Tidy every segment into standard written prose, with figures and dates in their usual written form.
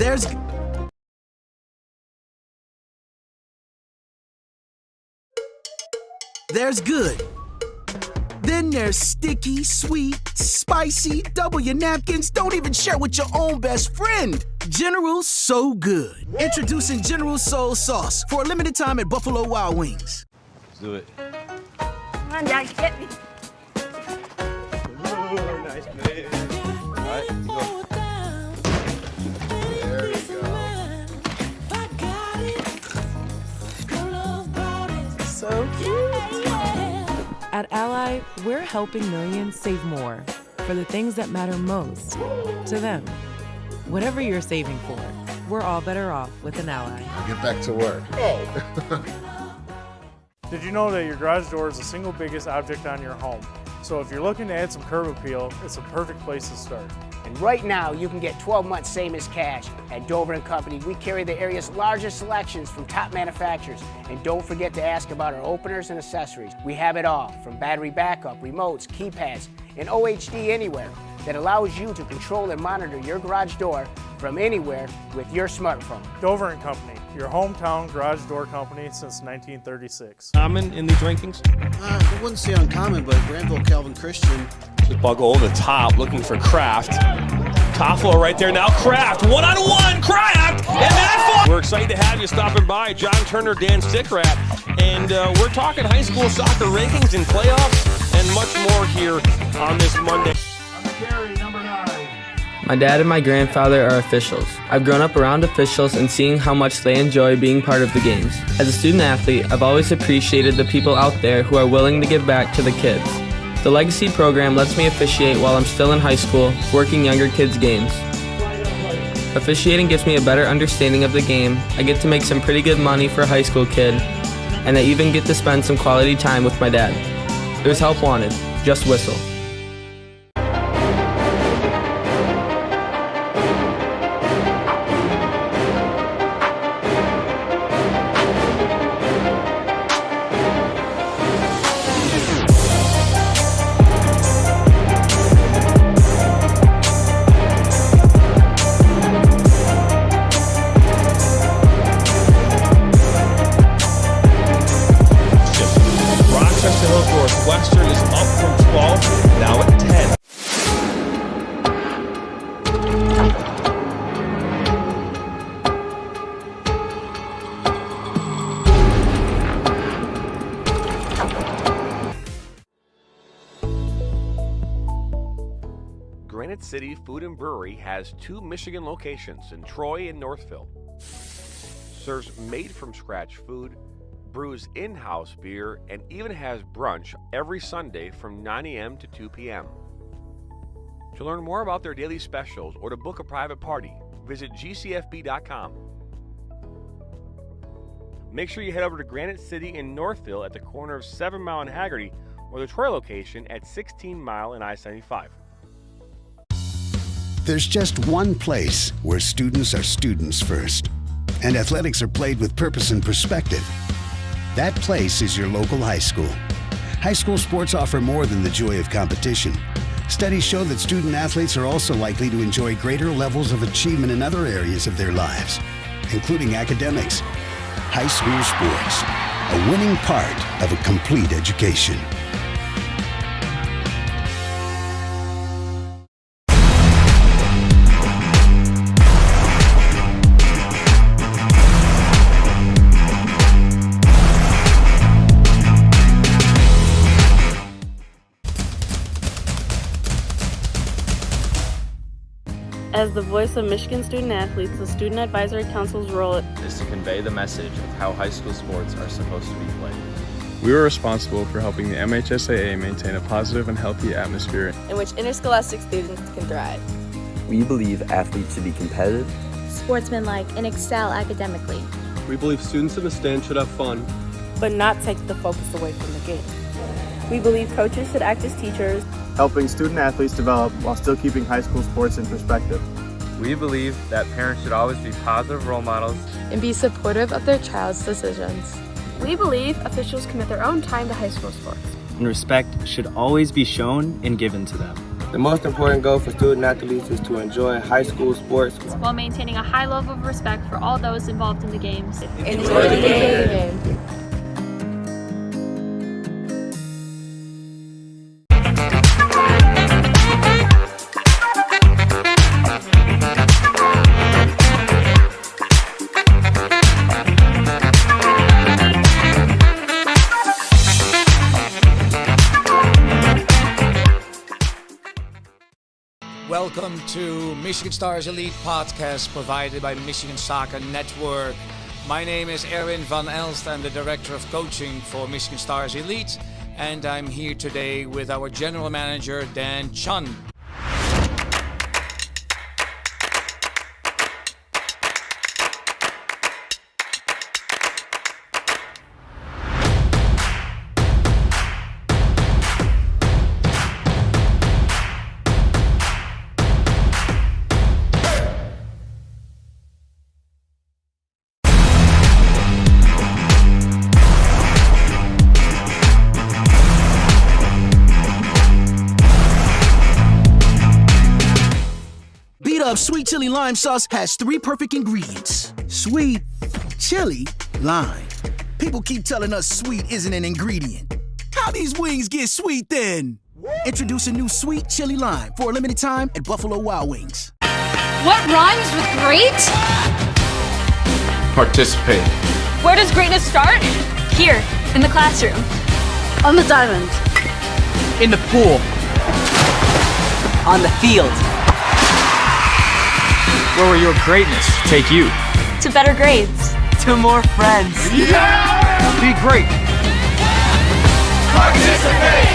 There's good. Then there's sticky, sweet, spicy, double your napkins, don't even share with your own best friend. General So Good. Introducing General Soul Sauce for a limited time at Buffalo Wild Wings. Let's do it. Come on, Dad, get me. Ooh, nice play. All right, go. There you go. So cute. At Ally, we're helping millions save more for the things that matter most to them. Whatever you're saving for, we're all better off with an Ally. I'll get back to work. Did you know that your garage door is the single biggest object on your home? So if you're looking to add some curb appeal, it's a perfect place to start. And right now, you can get 12 months same as cash. At Dover & Company, we carry the area's largest selections from top manufacturers. And don't forget to ask about our openers and accessories. We have it all, from battery backup, remotes, keypads, and OHD Anywhere that allows you to control and monitor your garage door from anywhere with your smartphone. Dover & Company, your hometown garage door company since 1936. Common in these rankings? I wouldn't say uncommon, but Granville Calvin Christian. Just Buckle the top, looking for Kraft. Toffler right there now. Kraft, one-on-one, Kraft, and that We're excited to have you stopping by. John Turner, Dan Stickrat, and we're talking high school soccer rankings and playoffs and much more here on this Monday. Carry number 9. My dad and my grandfather are officials. I've grown up around officials and seeing how much they enjoy being part of the games. As a student athlete, I've always appreciated the people out there who are willing to give back to the kids. The Legacy program lets me officiate while I'm still in high school, working younger kids' games. Officiating gives me a better understanding of the game. I get to make some pretty good money for a high school kid, and I even get to spend some quality time with my dad. There's help wanted. Just whistle. Northwestern is up from 12, now at 10. Granite City Food and Brewery has 2 Michigan locations in Troy and Northville. Serves made-from-scratch food, brews in-house beer, and even has brunch every Sunday from 9 a.m. to 2 p.m. To learn more about their daily specials or to book a private party, visit gcfb.com. Make sure you head over to Granite City in Northville at the corner of 7 Mile and Haggerty, or the Troy location at 16 Mile and I-75. There's just one place where students are students first, and athletics are played with purpose and perspective. That place is your local high school. High school sports offer more than the joy of competition. Studies show that student athletes are also likely to enjoy greater levels of achievement in other areas of their lives, including academics. High school sports, a winning part of a complete education. As the voice of Michigan student athletes, the Student Advisory Council's role is to convey the message of how high school sports are supposed to be played. We are responsible for helping the MHSAA maintain a positive and healthy atmosphere in which interscholastic students can thrive. We believe athletes should be competitive, sportsmanlike, and excel academically. We believe students in the stand should have fun, but not take the focus away from the game. We believe coaches should act as teachers, helping student athletes develop while still keeping high school sports in perspective. We believe that parents should always be positive role models and be supportive of their child's decisions. We believe officials commit their own time to high school sports. And respect should always be shown and given to them. The most important goal for student athletes is to enjoy high school sports while maintaining a high level of respect for all those involved in the games. Enjoy the game. Welcome to Michigan Stars Elite Podcast provided by Michigan Soccer Network. My name is Erwin van Elst. I'm the Director of Coaching for Michigan Stars Elite, and I'm here today with our General Manager, Dan Chun. Sweet chili lime sauce has 3 perfect ingredients. Sweet, chili, lime. People keep telling us sweet isn't an ingredient. How these wings get sweet then? Introduce a new sweet chili lime for a limited time at Buffalo Wild Wings. What rhymes with great? Participate. Where does greatness start? Here, in the classroom. On the diamond. In the pool. On the field. Where will your greatness take you? To better grades. To more friends. Yeah! Be great. Participate!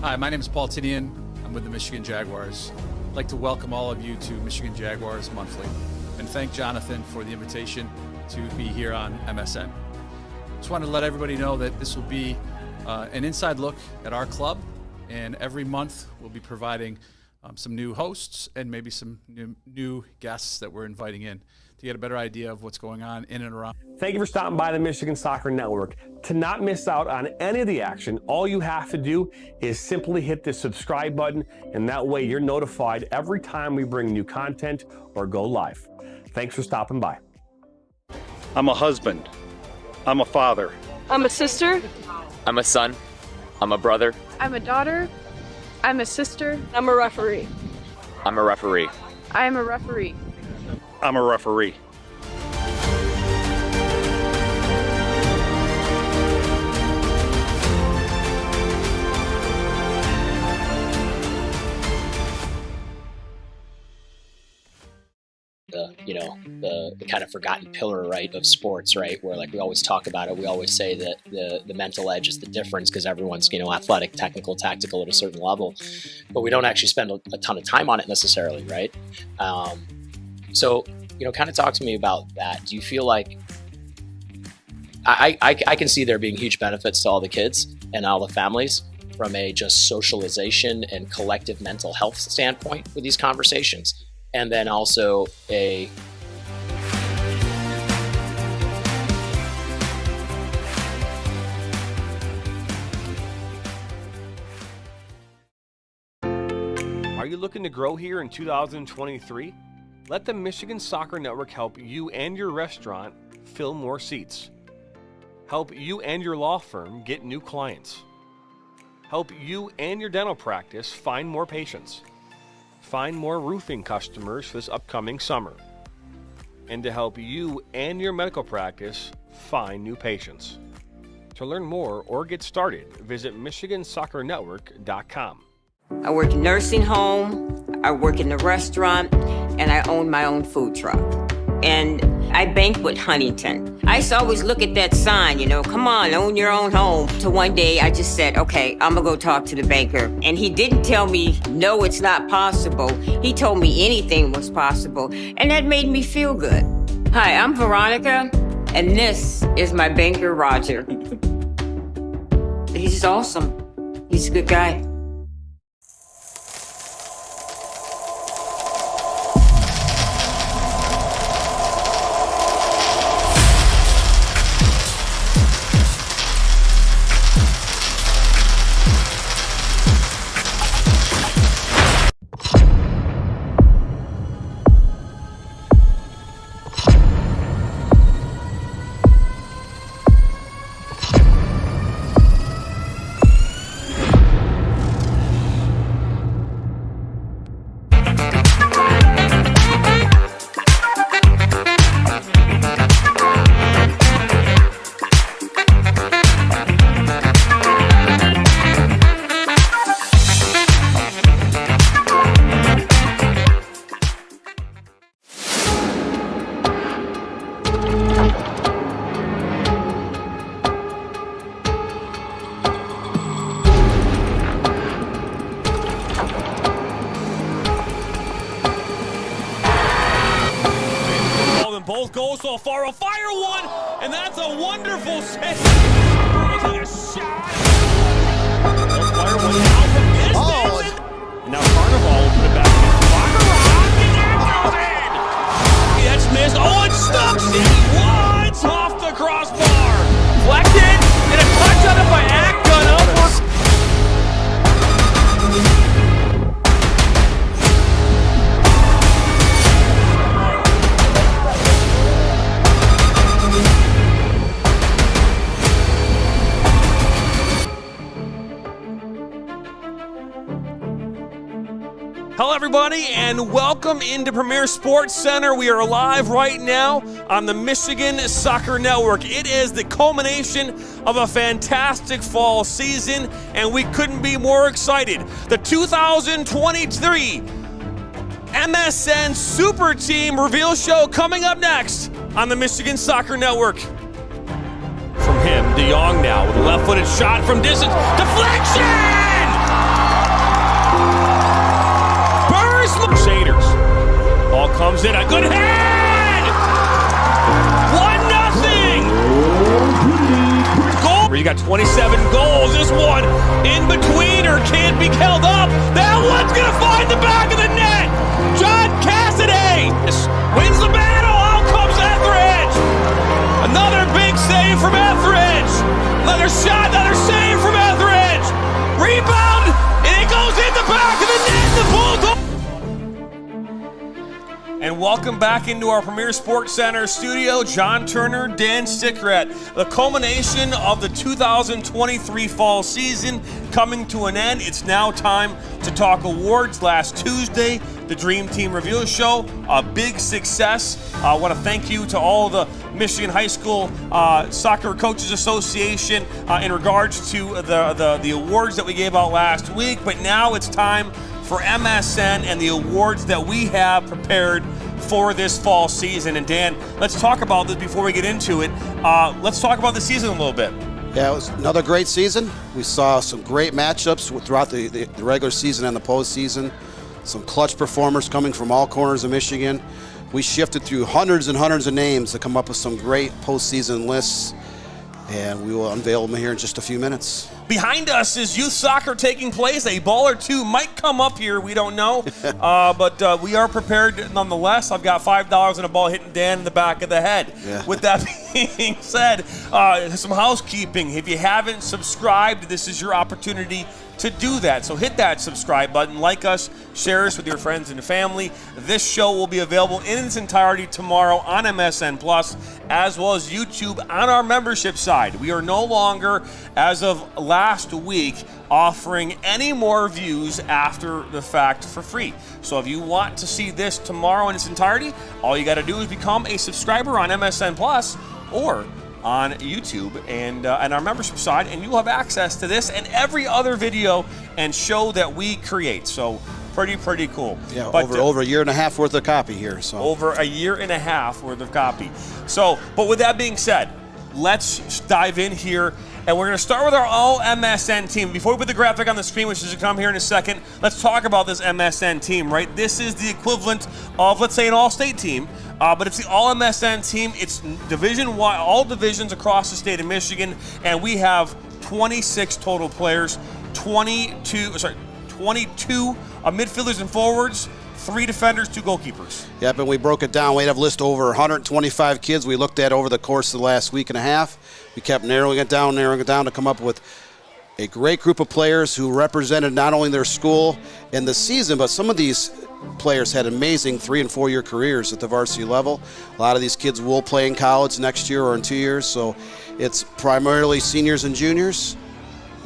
Hi, my name is Paul Tinian. I'm with the Michigan Jaguars. I'd like to welcome all of you to Michigan Jaguars Monthly and thank Jonathan for the invitation to be here on MSN. Just wanted to let everybody know that this will be an inside look at our club, and every month we'll be providing some new hosts and maybe some new guests that we're inviting in to get a better idea of what's going on in and around. Thank you for stopping by the Michigan Soccer Network. To not miss out on any of the action, all you have to do is simply hit the subscribe button, and that way you're notified every time we bring new content or go live. Thanks for stopping by. I'm a husband. I'm a father. I'm a sister. I'm a son. I'm a brother. I'm a daughter. I'm a sister. I'm a referee. I'm a referee. I am a referee. I'm a referee. The kind of forgotten pillar, right, of sports, right, where like we always talk about it, we always say that the mental edge is the difference because everyone's, athletic, technical, tactical at a certain level, but we don't actually spend a ton of time on it necessarily, right? So, kind of talk to me about that. Do you feel like I can see there being huge benefits to all the kids and all the families from a just socialization and collective mental health standpoint with these conversations, and then also Are you looking to grow here in 2023? Let the Michigan Soccer Network help you and your restaurant fill more seats. Help you and your law firm get new clients. Help you and your dental practice find more patients. Find more roofing customers for this upcoming summer. And to help you and your medical practice find new patients. To learn more or get started, visit MichiganSoccerNetwork.com. I work in nursing home, I work in a restaurant, and I own my own food truck. And I banked with Huntington. I used to always look at that sign, come on, own your own home. So one day I just said, okay, I'm gonna go talk to the banker. And he didn't tell me, no, it's not possible. He told me anything was possible. And that made me feel good. Hi, I'm Veronica, and this is my banker, Roger. He's awesome. He's a good guy. Both goals so far. A fire one, and that's a wonderful save. Taking a shot. Fire one out from distance. Oh. And now Carnival will put it back in. That's missed. Oh, it's stuck. Woods off the crossbar. Deflected, and a touch on it by Ackgun. Hello, everybody, and welcome into Premier Sports Center. We are live right now on the Michigan Soccer Network. It is the culmination of a fantastic fall season, and we couldn't be more excited. The 2023 MSN Super Team reveal show coming up next on the Michigan Soccer Network. From him, De Jong now with a left-footed shot from distance. Deflection! Shaders. Ball comes in. A good head! 1-0! Goal. You got 27 goals. This one in between or can't be held up. That one's going to find the back of the net. John Cassidy wins the battle. Out comes Etheridge. Another big save from Etheridge. Another shot, another save from Etheridge. Rebound, and it goes in the back of the net. The Bulldogs. And welcome back into our Premier Sports Center studio. John Turner, Dan Stickrat. The culmination of the 2023 fall season coming to an end. It's now time to talk awards. Last Tuesday, the Dream Team Reveal Show, a big success. I want to thank you to all the Michigan High School Soccer Coaches Association in regards to the awards that we gave out last week. But now it's time for MSN and the awards that we have prepared for this fall season. And Dan, let's talk about this before we get into it. Let's talk about the season a little bit. Yeah, it was another great season. We saw some great matchups throughout the regular season and the postseason. Some clutch performers coming from all corners of Michigan. We shifted through hundreds and hundreds of names to come up with some great postseason lists, and we will unveil them here in just a few minutes. Behind us is youth soccer taking place. A ball or two might come up here. We don't know. But we are prepared nonetheless. I've got $5 and a ball hitting Dan in the back of the head. Yeah. With that being said, some housekeeping. If you haven't subscribed, this is your opportunity to do that. So hit that subscribe button, like us, share us with your friends and family. This show will be available in its entirety tomorrow on MSN Plus, as well as YouTube on our membership side. We are no longer, as of last week, offering any more views after the fact for free. So if you want to see this tomorrow in its entirety, all you got to do is become a subscriber on MSN Plus or on YouTube and our membership side, and you'll have access to this and every other video and show that we create. So Pretty cool. Yeah, but, over a year and a half worth of copy here. So over a year and a half worth of copy. So, but with that being said, let's dive in here. And we're going to start with our all-MSN team. Before we put the graphic on the screen, which is to come here in a second, let's talk about this MSN team, right? This is the equivalent of, let's say, an all-state team, but it's the all-MSN team. It's division-wide, all divisions across the state of Michigan, and we have 26 total players, 22 midfielders and forwards, 3 defenders, 2 goalkeepers. Yep, and we broke it down. We have listed over 125 kids we looked at over the course of the last week and a half. We kept narrowing it down to come up with a great group of players who represented not only their school and the season, but some of these players had amazing 3- and 4-year careers at the varsity level. A lot of these kids will play in college next year or in 2 years, so it's primarily seniors and juniors.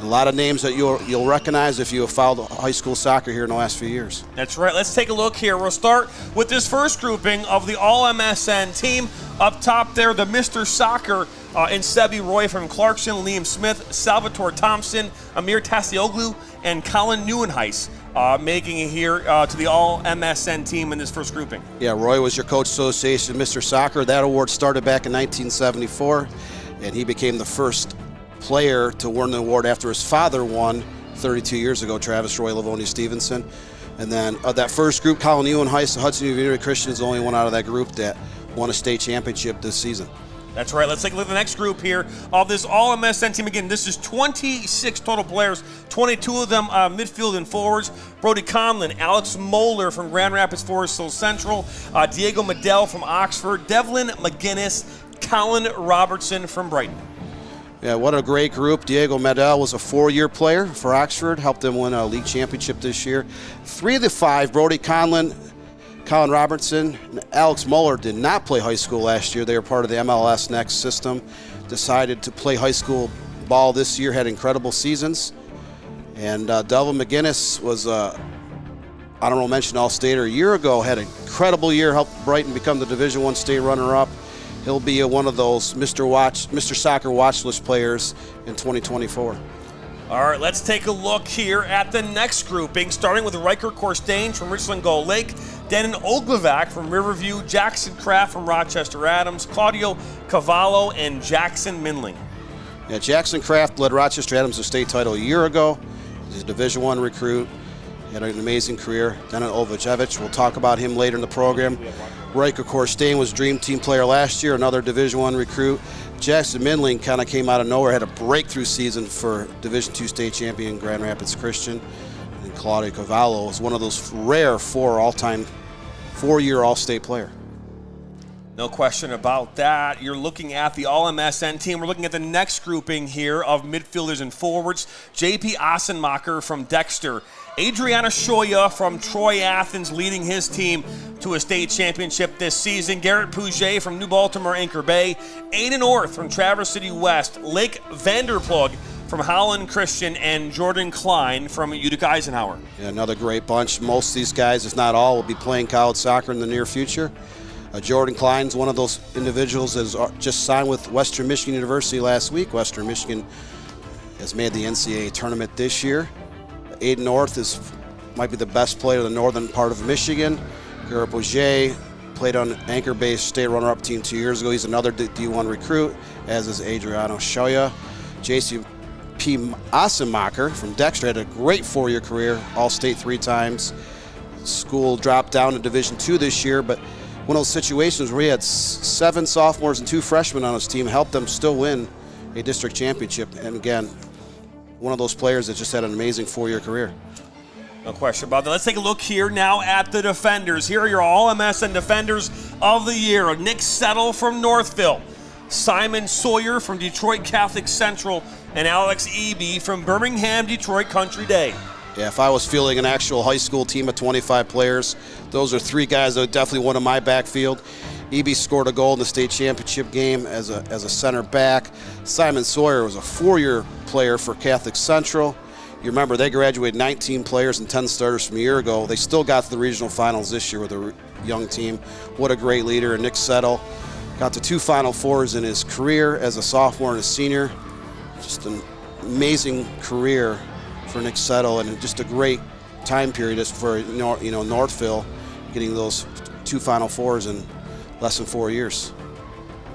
A lot of names that you'll recognize if you have followed high school soccer here in the last few years. That's right. Let's take a look here. We'll start with this first grouping of the all-MSN team. Up top there, the Mr. Soccer in Sebi Roy from Clarkson, Liam Smith, Salvatore Thompson, Amir Tassioglu, and Colin Neuenhuis making it here to the all-MSN team in this first grouping. Yeah, Roy was your coach association, Mr. Soccer. That award started back in 1974, and he became the first player to win the award after his father won 32 years ago, Travis Roy Livonia Stevenson. And then that first group, Colin Neuenhuis, the Hudson University Christian, is the only one out of that group that won a state championship this season. That's right. Let's take a look at the next group here of this all-MSN team. Again, this is 26 total players, 22 of them midfield and forwards. Brody Conlon, Alex Moeller from Grand Rapids Forest Hills Central, Diego Medell from Oxford, Devlin McGinnis, Colin Robertson from Brighton. Yeah, what a great group. Diego Medell was a 4-year player for Oxford, helped them win a league championship this year. 3 of the 5, Brody Conlon, Colin Robertson, and Alex Moeller did not play high school last year. They were part of the MLS Next system, decided to play high school ball this year, had incredible seasons. And Devlin McGinnis was honorable mention All-Stater a year ago, had an incredible year, helped Brighton become the Division I state runner-up. He'll be one of those Mr. Soccer watch list players in 2024. All right, let's take a look here at the next grouping, starting with Riker Korstains from Richland Gull Lake, Denon Oglevac from Riverview, Jackson Kraft from Rochester Adams, Claudio Cavallo, and Jackson Minling. Yeah, Jackson Kraft led Rochester Adams to a state title a year ago. He's a Division I recruit. He had an amazing career. Denon Oglevac, we'll talk about him later in the program. Riker Korstains was Dream Team player last year, another Division I recruit. Jackson Minling kind of came out of nowhere, had a breakthrough season for Division II state champion Grand Rapids Christian. And Claudio Cavallo is one of those rare 4-year all-state player. No question about that. You're looking at the all-MSN team. We're looking at the next grouping here of midfielders and forwards. J.P. Ossenmacher from Dexter. Adriana Shoya from Troy Athens leading his team to a state championship this season. Garrett Pouget from New Baltimore Anchor Bay. Aiden Orth from Traverse City West. Lake Vanderplug from Holland Christian, and Jordan Klein from Utica Eisenhower. Yeah, another great bunch. Most of these guys, if not all, will be playing college soccer in the near future. Jordan Klein's one of those individuals that has just signed with Western Michigan University last week. Western Michigan has made the NCAA tournament this year. Aiden North might be the best player in the northern part of Michigan. Garrett Pouget played on Anchor Bay's state runner-up team 2 years ago. He's another D1 recruit, as is Adriano Shoya. J.C.P. Ossenmacher from Dexter had a great 4-year career, All-State 3 times. School dropped down to Division II this year, but one of those situations where he had 7 sophomores and 2 freshmen on his team helped them still win a district championship. And again, one of those players that just had an amazing 4-year career. No question about that. Let's take a look here now at the defenders. Here are your all-MSN defenders of the year. Nick Settle from Northville, Simon Sawyer from Detroit Catholic Central, and Alex Eby from Birmingham Detroit Country Day. Yeah, if I was fielding an actual high school team of 25 players, those are 3 guys that would definitely want in my backfield. Eby scored a goal in the state championship game as a center back. Simon Sawyer was a 4-year player for Catholic Central. You remember they graduated 19 players and 10 starters from a year ago. They still got to the regional finals this year with a young team. What a great leader. And Nick Settle got to 2 Final Fours in his career as a sophomore and a senior. Just an amazing career for Nick Settle, and just a great time period is for Northville getting those 2 Final Fours in less than 4 years.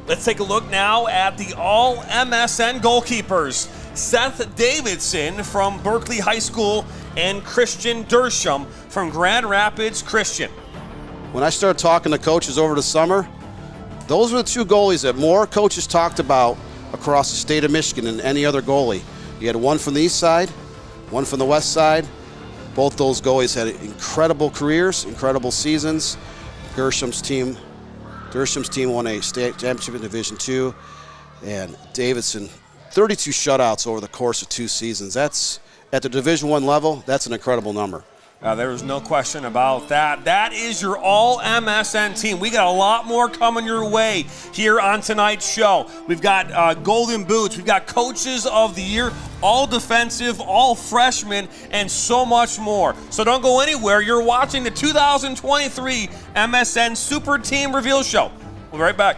Let's take a look now at the all MSN goalkeepers. Seth Davidson from Berkeley High School and Christian Dersham from Grand Rapids Christian. When I started talking to coaches over the summer, those were the 2 goalies that more coaches talked about across the state of Michigan than any other goalie. You had one from the east side, one from the west side. Both those goalies had incredible careers, incredible seasons. Dersham's team won a state championship in Division II, and Davidson, 32 shutouts over the course of 2 seasons. That's, at the Division I level, that's an incredible number. There's no question about that. That is your all MSN team. We got a lot more coming your way here on tonight's show. We've got Golden Boots. We've got Coaches of the Year, all defensive, all freshmen, and so much more. So don't go anywhere. You're watching the 2023 MSN Super Team Reveal Show. We'll be right back.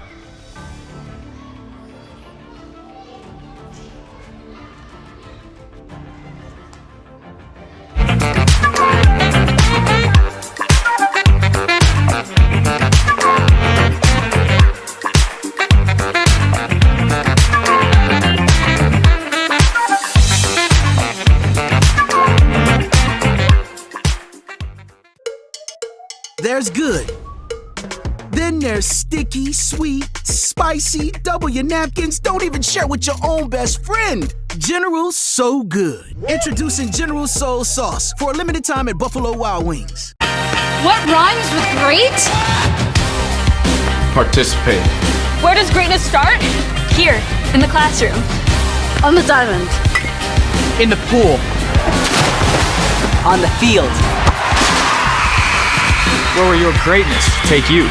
There's good. Then there's sticky, sweet, spicy, double your napkins, don't even share with your own best friend. General So Good. Introducing General Soul Sauce for a limited time at Buffalo Wild Wings. What rhymes with great? Participate. Where does greatness start? Here, in the classroom. On the diamond. In the pool. On the field. Where will your greatness take you?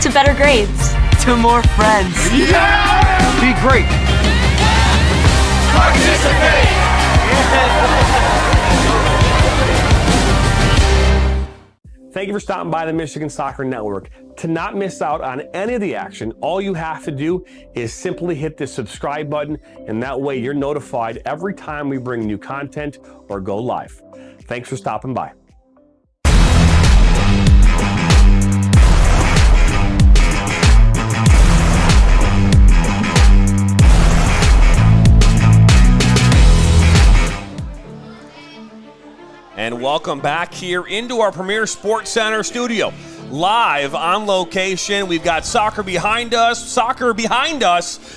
To better grades. To more friends. Be great. Participate! Thank you for stopping by the Michigan Soccer Network. To not miss out on any of the action, all you have to do is simply hit the subscribe button, and that way you're notified every time we bring new content or go live. Thanks for stopping by. And welcome back here into our Premier Sports Center studio. Live on location. We've got soccer behind us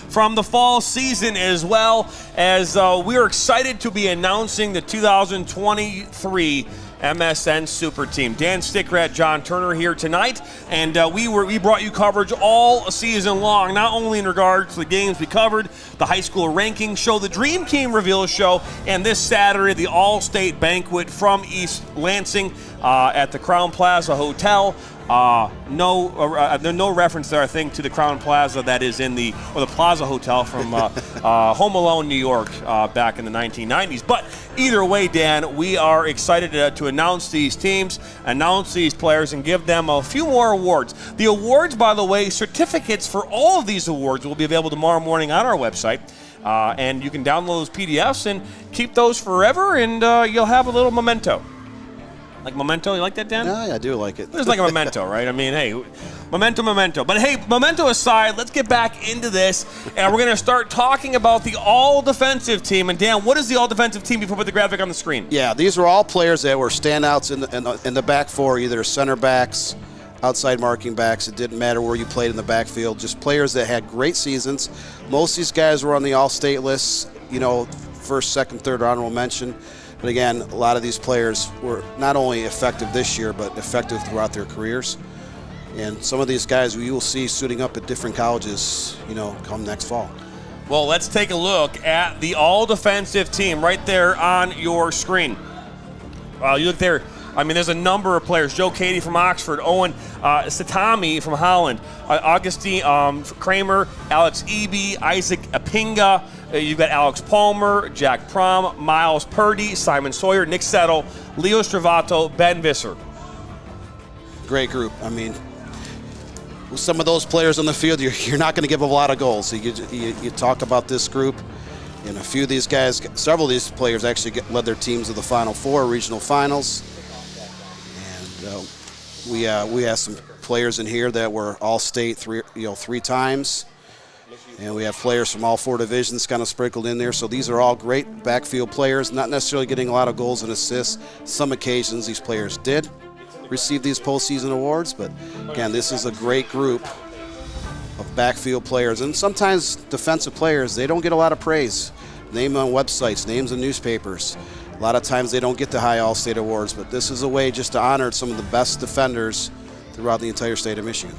from the fall season, as well as we are excited to be announcing the 2023 MSN Super Team. Dan Stickrat, John Turner here tonight, and we brought you coverage all season long, not only in regards to the games we covered, the high school ranking show, the Dream Team Reveal show, and this Saturday, the All-State Banquet from East Lansing at the Crown Plaza Hotel. There's no reference there, I think, to the Crown Plaza that is the Plaza Hotel from Home Alone, New York, back in the 1990s. But either way, Dan, we are excited to announce these teams, announce these players, and give them a few more awards. The awards, by the way, certificates for all of these awards will be available tomorrow morning on our website. And you can download those PDFs and keep those forever, and you'll have a little memento. Like memento? You like that, Dan? Yeah, I do like it. It's like a memento, right? I mean, hey, memento. But hey, memento aside, let's get back into this, and we're going to start talking about the all-defensive team. And Dan, what is the all-defensive team before we put the graphic on the screen? Yeah, these were all players that were standouts in the back four, either center backs, outside marking backs. It didn't matter where you played in the backfield. Just players that had great seasons. Most of these guys were on the all-state list, first, second, third honorable mention. But again, a lot of these players were not only effective this year, but effective throughout their careers. And some of these guys you will see suiting up at different colleges, come next fall. Well, let's take a look at the all-defensive team right there on your screen. You look there. I mean, there's a number of players. Joe Cady from Oxford, Owen Satami from Holland, Augustine Kramer, Alex Eby, Isaac Apinga. You've got Alex Palmer, Jack Prom, Miles Purdy, Simon Sawyer, Nick Settle, Leo Stravato, Ben Visser. Great group. I mean, with some of those players on the field, you're not going to give a lot of goals. So you talk about this group, and several of these players actually led their teams to the Final Four regional finals. We have some players in here that were All-State three times, and we have players from all 4 divisions kind of sprinkled in there. So these are all great backfield players, not necessarily getting a lot of goals and assists. Some occasions these players did receive these postseason awards, but again, this is a great group of backfield players, and sometimes defensive players, they don't get a lot of praise. Names on websites, names in newspapers. A lot of times they don't get the high All-State awards, but this is a way just to honor some of the best defenders throughout the entire state of Michigan.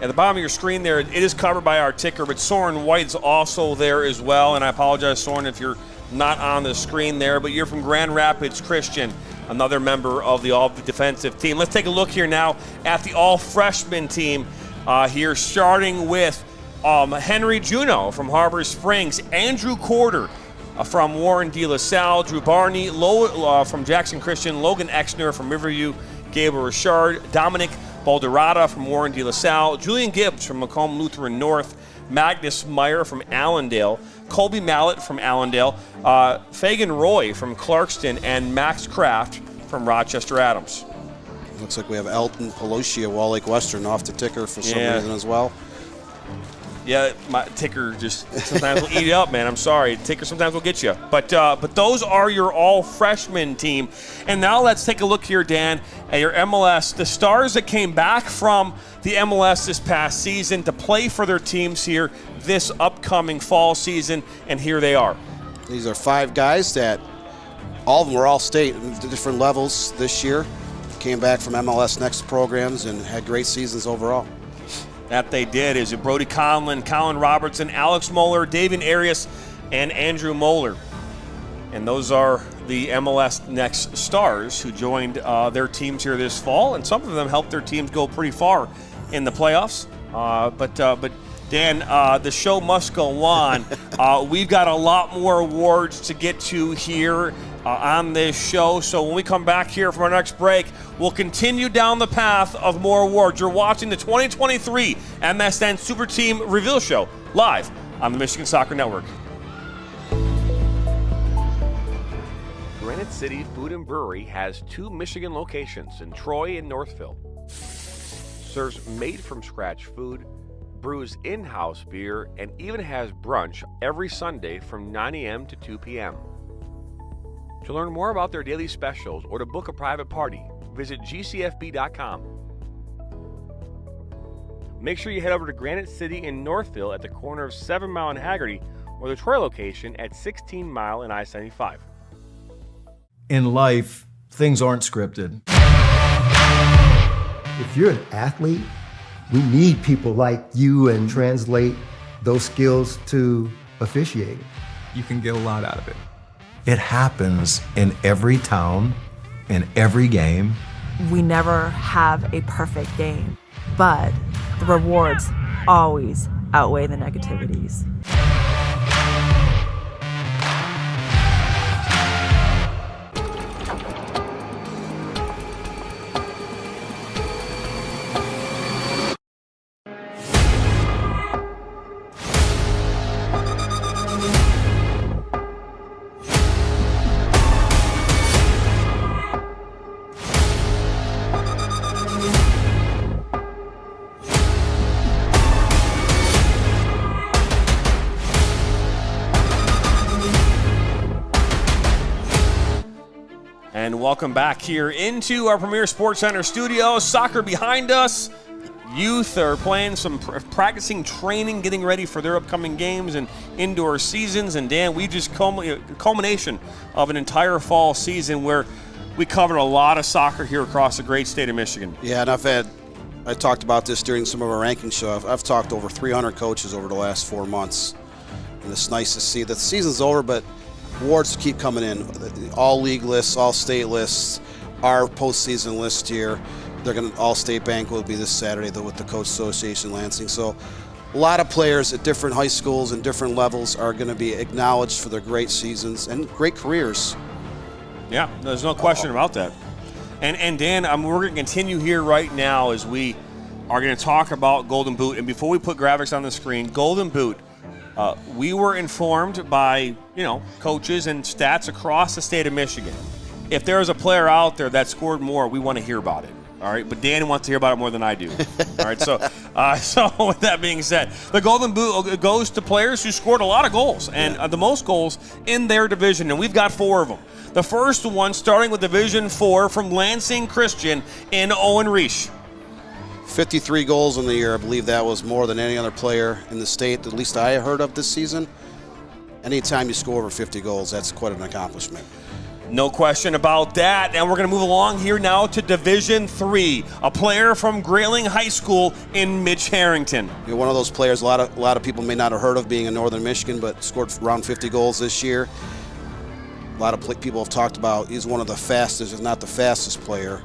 At the bottom of your screen there, it is covered by our ticker, but Soren White's also there as well, and I apologize, Soren, if you're not on the screen there, but you're from Grand Rapids Christian, another member of the all-defensive team. Let's take a look here now at the all-freshman team here, starting with Henry Juneau from Harbor Springs, Andrew Corder from Warren De La Salle, Drew Barney from Jackson Christian, Logan Exner from Riverview, Gabriel Richard, Dominic Balderrada from Warren De La Salle, Julian Gibbs from Macomb Lutheran North, Magnus Meyer from Allendale, Colby Mallett from Allendale, Fagan Roy from Clarkston, and Max Kraft from Rochester Adams. Looks like we have Elton Pelosi of Wall Lake Western off the ticker for some reason as well. Yeah, my ticker just sometimes will eat it up, man. I'm sorry. Ticker sometimes will get you. But those are your all-freshman team. And now let's take a look here, Dan, at your MLS. The Stars that came back from the MLS this past season to play for their teams here this upcoming fall season, and here they are. These are 5 guys that all of them were All-State at different levels this year. Came back from MLS Next programs and had great seasons overall. That they did is Brody Conlon, Colin Robertson, Alex Moeller, David Arias, and Andrew Moeller. And those are the MLS Next Stars who joined their teams here this fall, and some of them helped their teams go pretty far in the playoffs. But Dan, the show must go on. We've got a lot more awards to get to here on this show. So when we come back here from our next break, we'll continue down the path of more awards. You're watching the 2023 MSN Super Team Reveal Show live on the Michigan Soccer Network. Granite City Food and Brewery has 2 Michigan locations in Troy and Northville. Serves made-from-scratch food, brews in-house beer, and even has brunch every Sunday from 9 a.m. to 2 p.m. To learn more about their daily specials or to book a private party, visit gcfb.com. Make sure you head over to Granite City in Northville at the corner of 7 Mile and Haggerty, or the Troy location at 16 Mile and I-75. In life, things aren't scripted. If you're an athlete, we need people like you and translate those skills to officiating. You can get a lot out of it. It happens in every town, in every game. We never have a perfect game, but the rewards always outweigh the negativities. And welcome back here into our Premier Sports Center studio. Soccer behind us. Youth are playing some practicing, training, getting ready for their upcoming games and indoor seasons. And Dan, we just culmination of an entire fall season where we covered a lot of soccer here across the great state of Michigan. Yeah, and I talked about this during some of our rankings show. I've talked to over 300 coaches over the last 4 months. And it's nice to see that the season's over, but awards keep coming in. All league lists, all state lists, our postseason list here. They're going to all-state banquet will be this Saturday with the Coach Association Lansing. So a lot of players at different high schools and different levels are going to be acknowledged for their great seasons and great careers. Yeah, there's no question about that. And Dan, we're going to continue here right now as we are going to talk about Golden Boot. And before we put graphics on the screen, Golden Boot. We were informed by, coaches and stats across the state of Michigan if there is a player out there that scored more, we want to hear about it. All right, but Dan wants to hear about it more than I do. All right, so with that being said, the Golden Boot goes to players who scored a lot of goals and the most goals in their division, and we've got 4 of them. The first one starting with Division 4 from Lansing Christian in Owen Reich. 53 goals in the year. I believe that was more than any other player in the state, at least I heard of this season. Anytime you score over 50 goals, that's quite an accomplishment. No question about that. And we're going to move along here now to Division 3, a player from Grayling High School in Mitch Harrington. You're one of those players a lot of people may not have heard of, being in Northern Michigan, but scored around 50 goals this year. A lot of people have talked about he's one of the fastest, if not the fastest player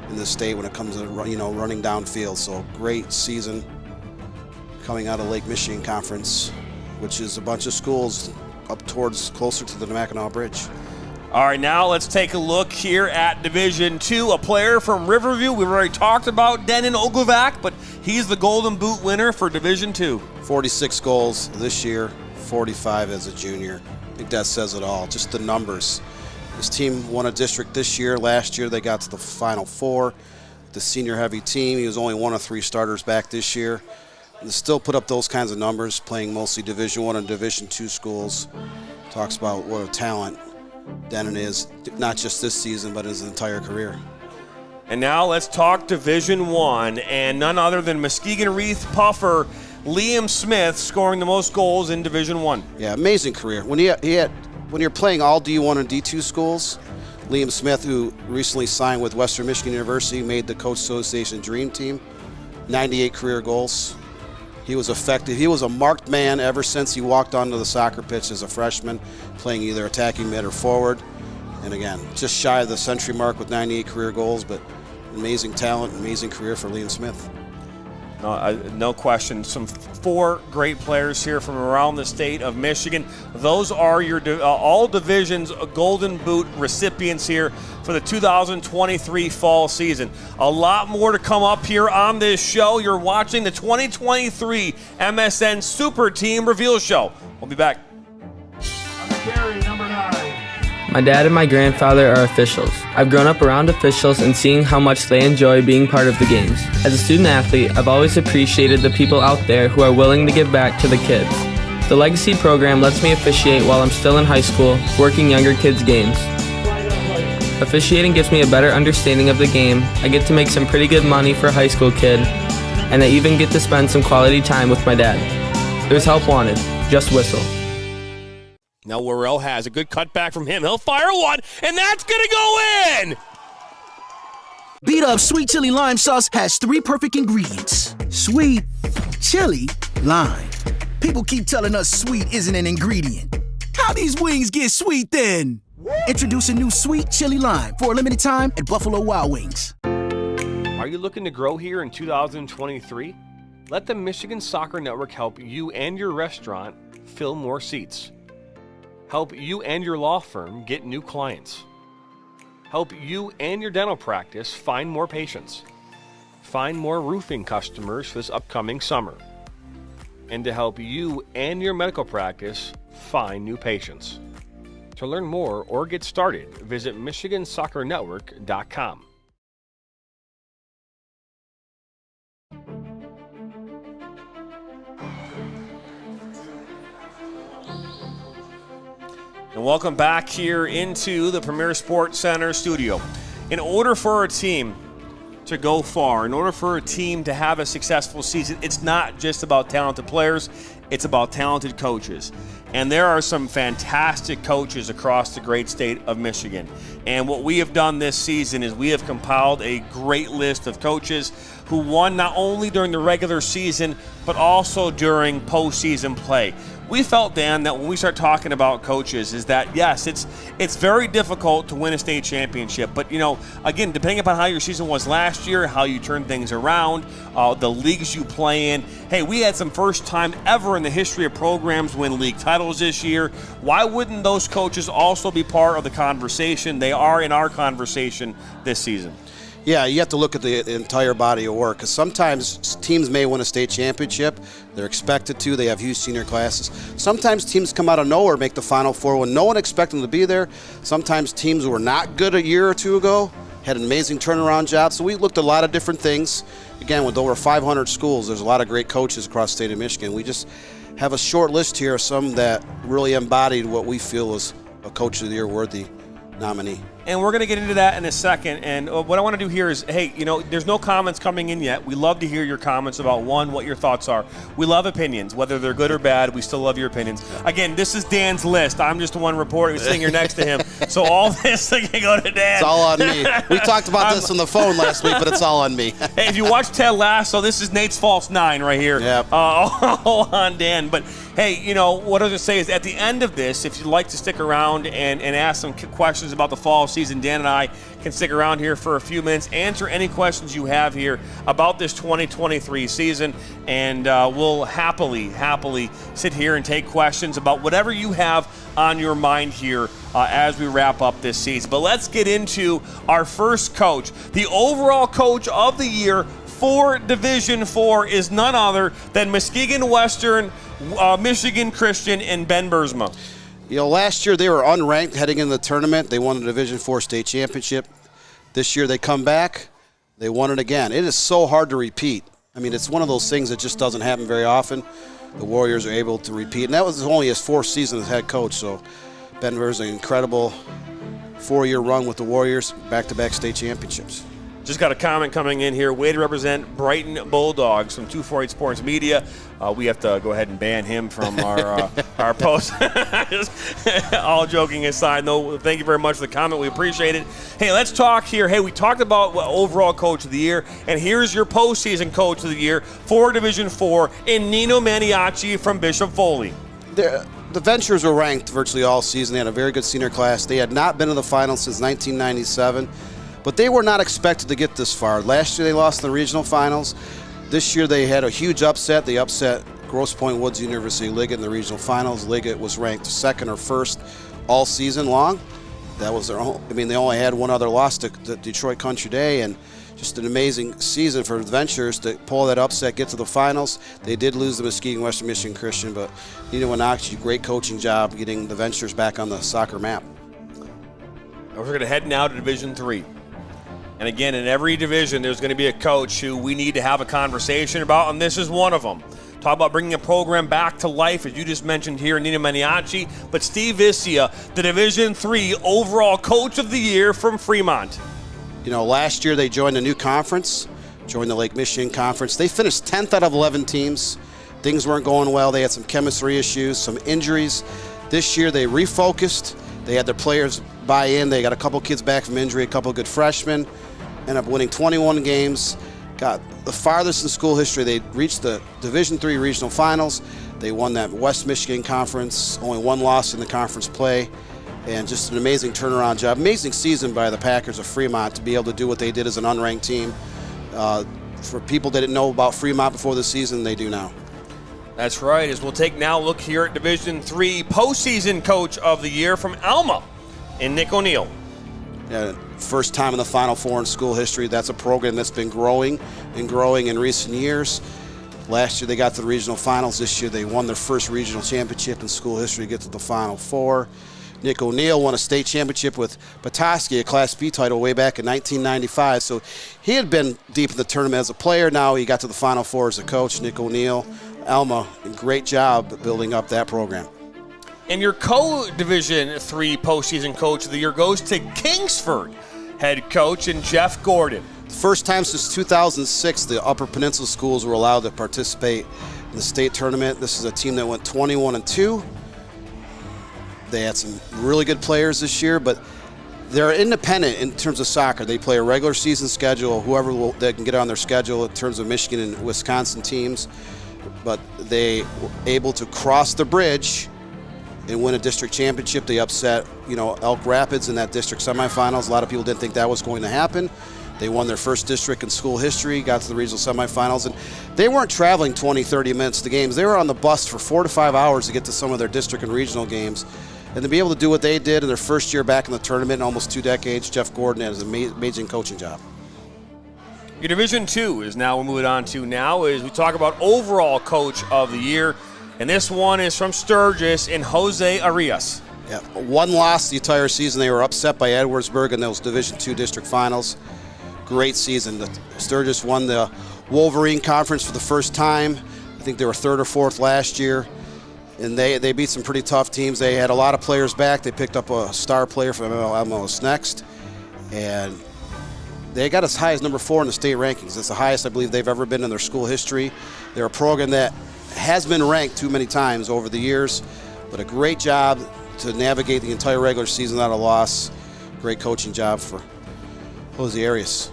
in the state when it comes to running downfield. So great season coming out of Lake Michigan Conference, which is a bunch of schools up towards closer to the Mackinac Bridge. All right, now let's take a look here at Division 2. A player from Riverview. We've already talked about Denon Ogovac, but he's the Golden Boot winner for Division 2. 46 goals this year, 45 as a junior. I think that says it all, just the numbers. His team won a district this year. Last year they got to the Final Four. The senior-heavy team, he was only one of 3 starters back this year. And still put up those kinds of numbers, playing mostly Division I and Division II schools. Talks about what a talent Denon is, not just this season, but his entire career. And now let's talk Division 1, and none other than Muskegon Reith Puffer Liam Smith scoring the most goals in Division 1. Yeah, amazing career. When you're playing all D1 and D2 schools, Liam Smith, who recently signed with Western Michigan University, made the Coach Association Dream Team, 98 career goals. He was effective. He was a marked man ever since he walked onto the soccer pitch as a freshman, playing either attacking mid or forward. And again, just shy of the century mark with 98 career goals, but amazing talent, amazing career for Liam Smith. No question. Some 4 great players here from around the state of Michigan. Those are your all divisions Golden Boot recipients here for the 2023 fall season. A lot more to come up here on this show. You're watching the 2023 MSN Super Team Reveal Show. We'll be back. My dad and my grandfather are officials. I've grown up around officials and seeing how much they enjoy being part of the games. As a student athlete, I've always appreciated the people out there who are willing to give back to the kids. The Legacy program lets me officiate while I'm still in high school, working younger kids' games. Officiating gives me a better understanding of the game. I get to make some pretty good money for a high school kid, and I even get to spend some quality time with my dad. There's help wanted. Just whistle. Now Worrell has a good cutback from him. He'll fire one, and that's going to go in! Beat Up Sweet Chili Lime Sauce has 3 perfect ingredients. Sweet, chili, lime. People keep telling us sweet isn't an ingredient. How these wings get sweet then? Introducing new Sweet Chili Lime for a limited time at Buffalo Wild Wings. Are you looking to grow here in 2023? Let the Michigan Soccer Network help you and your restaurant fill more seats. Help you and your law firm get new clients. Help you and your dental practice find more patients. Find more roofing customers for this upcoming summer. And to help you and your medical practice find new patients. To learn more or get started, visit MichiganSoccerNetwork.com. And welcome back here into the Premier Sports Center studio. In order for a team to go far, in order for a team to have a successful season, it's not just about talented players, it's about talented coaches. And there are some fantastic coaches across the great state of Michigan. And what we have done this season is we have compiled a great list of coaches who won not only during the regular season, but also during postseason play. We felt, Dan, that when we start talking about coaches is that, yes, it's very difficult to win a state championship. But, again, depending upon how your season was last year, how you turn things around, the leagues you play in. Hey, we had some first time ever in the history of programs win league titles this year. Why wouldn't those coaches also be part of the conversation? They are in our conversation this season. Yeah, you have to look at the entire body of work, because sometimes teams may win a state championship. They're expected to. They have huge senior classes. Sometimes teams come out of nowhere, make the Final Four when no one expected them to be there. Sometimes teams were not good a year or two ago, had an amazing turnaround job. So we looked at a lot of different things. Again, with over 500 schools, there's a lot of great coaches across the state of Michigan. We just have a short list here of some that really embodied what we feel was a Coach of the Year worthy nominee. And we're going to get into that in a second. And what I want to do here is, hey, there's no comments coming in yet. We love to hear your comments about, one, what your thoughts are. We love opinions, whether they're good or bad. We still love your opinions. Again, this is Dan's list. I'm just the one reporter who's sitting here next to him. So all this can go to Dan. It's all on me. We talked about this on the phone last week, but it's all on me. Hey, if you watch Ted Lasso, this is Nate's False 9 right here. Yep. All on Dan. But, hey, what I was going to say is at the end of this, if you'd like to stick around and ask some questions about the fall season, Dan and I can stick around here for a few minutes, answer any questions you have here about this 2023 season, and we'll happily sit here and take questions about whatever you have on your mind here as we wrap up this season. But let's get into our first coach. The overall coach of the year for Division IV is none other than Muskegon Western, Michigan Christian, and Ben Bursma. Last year they were unranked heading into the tournament. They won the Division IV state championship. This year they come back, they won it again. It is so hard to repeat. I mean, it's one of those things that just doesn't happen very often. The Warriors are able to repeat, and that was only his fourth season as head coach. So Ben Bursma, an incredible 4-year run with the Warriors, back-to-back state championships. Just got a comment coming in here. Way to represent Brighton Bulldogs from 248 Sports Media. We have to go ahead and ban him from our post. All joking aside, though, thank you very much for the comment. We appreciate it. Hey, let's talk here. Hey, we talked about overall coach of the year, and here's your postseason coach of the year for Division IV in Nino Maniaci from Bishop Foley. The Ventures were ranked virtually all season. They had a very good senior class. They had not been to the finals since 1997. But they were not expected to get this far. Last year they lost in the regional finals. This year they had a huge upset. They upset Grosse Pointe Woods University Liggett in the regional finals. Liggett was ranked second or first all season long. That was their own. I mean, they only had one other loss to Detroit Country Day, and just an amazing season for the Ventures to pull that upset, get to the finals. They did lose the Muskegon Western Michigan Christian, but Nino Wanakchi, great coaching job getting the Ventures back on the soccer map. We're going to head now to Division III. And again, in every division, there's going to be a coach who we need to have a conversation about, and this is one of them. Talk about bringing a program back to life, as you just mentioned here, Nino Maniaci. But Steve Viscia, the Division III overall coach of the year from Fremont. Last year they joined a new conference, joined the Lake Michigan Conference. They finished 10th out of 11 teams. Things weren't going well. They had some chemistry issues, some injuries. This year they refocused. They had their players buy in. They got a couple kids back from injury, a couple good freshmen. Ended up winning 21 games. Got the farthest in school history. They reached the Division III regional finals. They won that West Michigan Conference. Only one loss in the conference play. And just an amazing turnaround job. Amazing season by the Packers of Fremont to be able to do what they did as an unranked team. For people that didn't know about Fremont before the season, they do now. That's right. As we'll take now a look here at Division III postseason coach of the year from Alma in Nick O'Neill. Yeah, first time in the Final Four in school history. That's a program that's been growing and growing in recent years. Last year they got to the regional finals. This year they won their first regional championship in school history to get to the Final Four. Nick O'Neill won a state championship with Petoskey, a Class B title, way back in 1995. So he had been deep in the tournament as a player. Now he got to the Final Four as a coach. Nick O'Neill, Alma, great job building up that program. And your co-Division III postseason coach of the year goes to Kingsford head coach and Jeff Gordon. First time since 2006 the Upper Peninsula schools were allowed to participate in the state tournament. This is a team that went 21-2. They had some really good players this year, but they're independent in terms of soccer. They play a regular season schedule, whoever they can get on their schedule in terms of Michigan and Wisconsin teams. But they were able to cross the bridge and win a district championship. They upset, Elk Rapids in that district semifinals. A lot of people didn't think that was going to happen. They won their first district in school history, got to the regional semifinals, and they weren't traveling 20, 30 minutes to games. They were on the bus for 4 to 5 hours to get to some of their district and regional games. And to be able to do what they did in their first year back in the tournament in almost 2 decades, Jeff Gordon has an amazing coaching job. Your Division II is now we're moving on to now is we talk about overall coach of the year. And this one is from Sturgis and Jose Arias. Yeah, one loss the entire season. They were upset by Edwardsburg in those Division II district finals. Great season. Sturgis won the Wolverine Conference for the first time. I think they were 3rd or 4th last year. And they beat some pretty tough teams. They had a lot of players back. They picked up a star player from MLS Next. And they got as high as number 4 in the state rankings. It's the highest I believe they've ever been in their school history. They're a program that has been ranked too many times over the years, but a great job to navigate the entire regular season without a loss. Great coaching job for Jose Arias.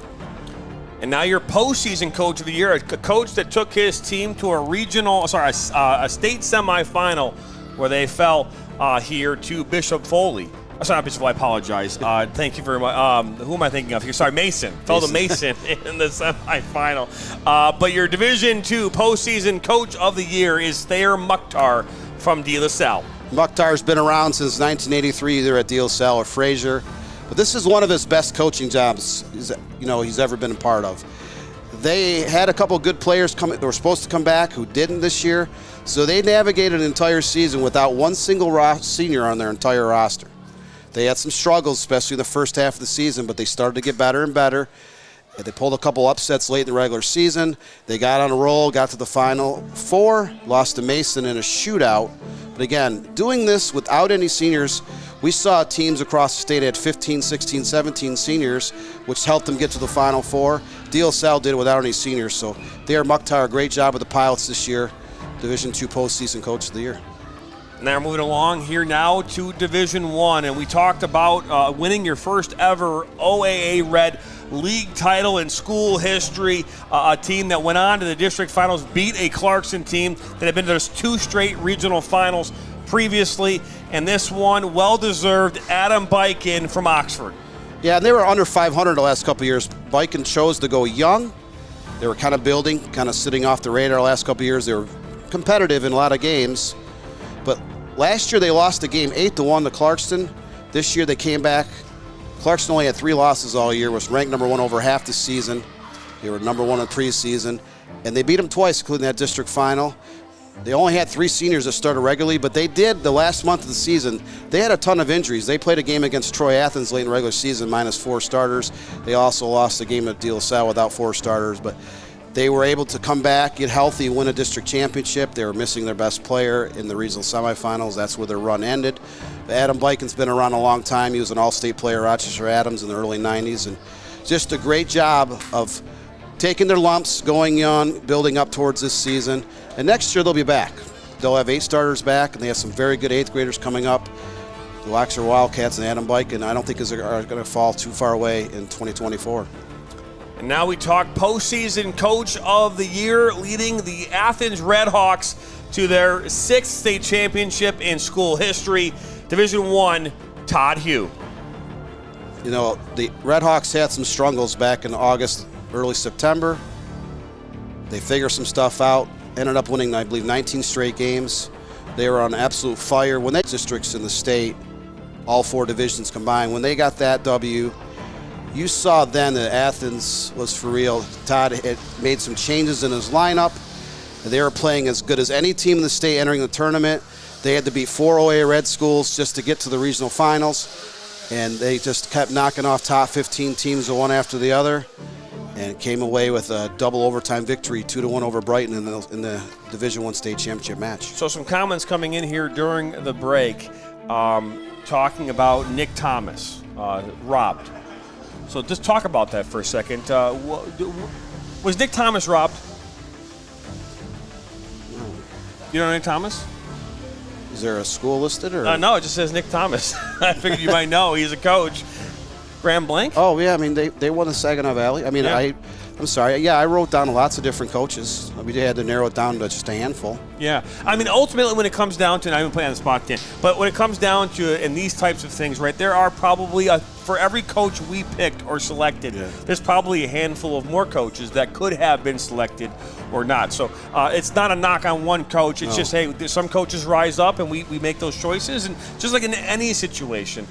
And now your postseason coach of the year, a coach that took his team to a state semifinal where they fell here to Bishop Foley. Sorry, not Bishop Foley, I apologize. Thank you very much. Who am I thinking of here? Sorry, Mason. Fell to Mason in the semifinal. But your Division II postseason coach of the year is Thayer Mukhtar from De La Salle. Mukhtar's been around since 1983, either at De La Salle or Fraser. But this is one of his best coaching jobs he's ever been a part of. They had a couple good players that were supposed to come back who didn't this year. So they navigated an entire season without one single senior on their entire roster. They had some struggles, especially in the first half of the season, but they started to get better and better. They pulled a couple upsets late in the regular season. They got on a roll, got to the Final Four, lost to Mason in a shootout. But again, doing this without any seniors, we saw teams across the state had 15, 16, 17 seniors, which helped them get to the Final Four. De La Salle did it without any seniors. So Thayer Mukhtar, a great job with the Pilots this year. Division II postseason coach of the year. Now we're moving along here now to Division I, and we talked about winning your first ever OAA Red League title in school history. A team that went on to the district finals, beat a Clarkson team that had been to those 2 straight regional finals previously, and this one, well-deserved, Adam Biken from Oxford. Yeah, and they were under 500 the last couple of years. Biken chose to go young. They were kind of building, kind of sitting off the radar the last couple of years. They were competitive in a lot of games. But last year they lost the game 8-1 to Clarkston. This year they came back. Clarkston only had 3 losses all year, was ranked number 1 over half the season. They were number 1 in preseason. And they beat them twice, including that district final. They only had 3 seniors that started regularly, but they did the last month of the season. They had a ton of injuries. They played a game against Troy Athens late in the regular season, minus 4 starters. They also lost a game at De La Salle without 4 starters. But they were able to come back, get healthy, win a district championship. They were missing their best player in the regional semifinals. That's where their run ended. But Adam Biken's been around a long time. He was an all-state player at Rochester Adams in the early 90s. And just a great job of taking their lumps, going young, building up towards this season. And next year they'll be back. They'll have 8 starters back, and they have some very good 8th graders coming up. The Oxford Wildcats and Adam Biken, I don't think are going to fall too far away in 2024. And now we talk postseason coach of the year, leading the Athens Redhawks to their 6th state championship in school history. Division I, Todd Hugh. You know, the Redhawks had some struggles back in August, early September. They figured some stuff out, ended up winning, I believe, 19 straight games. They were on absolute fire. When they districts in the state, all 4 divisions combined, when they got that W, you saw then that Athens was for real. Todd had made some changes in his lineup. They were playing as good as any team in the state entering the tournament. They had to beat 4 OA Red schools just to get to the regional finals. And they just kept knocking off top 15 teams one after the other and came away with a double overtime victory, 2-1 over Brighton in the Division I state championship match. So some comments coming in here during the break talking about Nick Thomas, robbed. So just talk about that for a second. Was Nick Thomas robbed? No. You know Nick Thomas? Is there a school listed? Or? No, it just says Nick Thomas. I figured you might know. He's a coach. Grand Blank? Oh, yeah. I mean, they won the Saginaw Valley. I mean, yeah. I'm sorry. Yeah, I wrote down lots of different coaches. We had to narrow it down to just a handful. Yeah. I mean, ultimately, when it comes down to, and I'm going to play on the spot, Dan, but when it comes down to in these types of things, right, there are probably for every coach we picked or selected, there's probably a handful of more coaches that could have been selected or not. So it's not a knock on one coach. It's just, hey, some coaches rise up and we make those choices. And just like in any situation,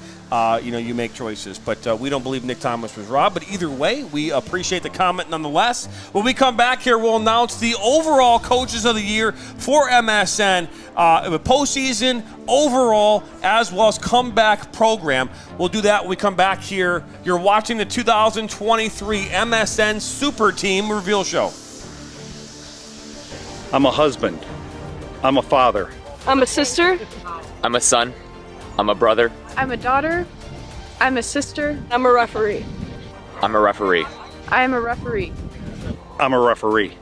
you make choices. But we don't believe Nick Thomas was robbed. But either way, we appreciate the comment nonetheless. When we come back here, we'll announce the overall coaches of the year for MSN, postseason, overall, as well as comeback program. We'll do that when we come back here. You're watching the 2023 MSN Super Team Reveal Show. I'm a husband. I'm a father. I'm a sister. I'm a son. I'm a brother. I'm a daughter. I'm a sister. I'm a referee. I'm a referee. I am a referee. I'm a referee.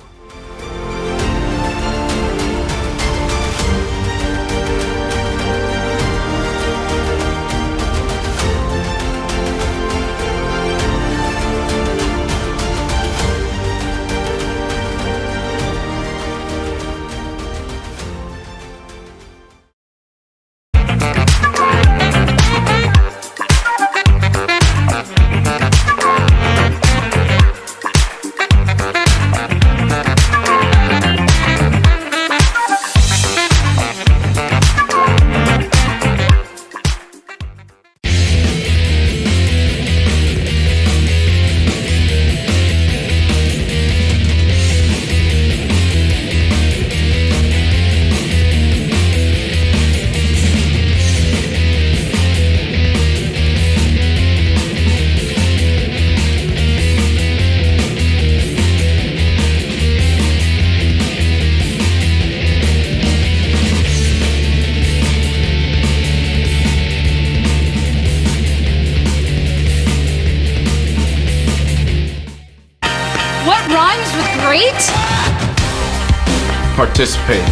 Participate.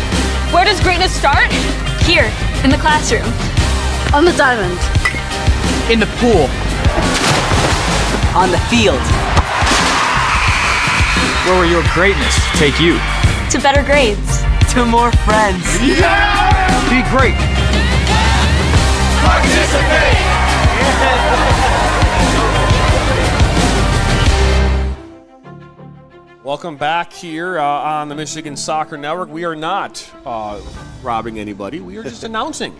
Where does greatness start? Here, in the classroom. On the diamond. In the pool. On the field. Where will your greatness take you? To better grades. To more friends. Yeah! Be great. Participate! Welcome back here on the Michigan Soccer Network. We are not robbing anybody. We are just announcing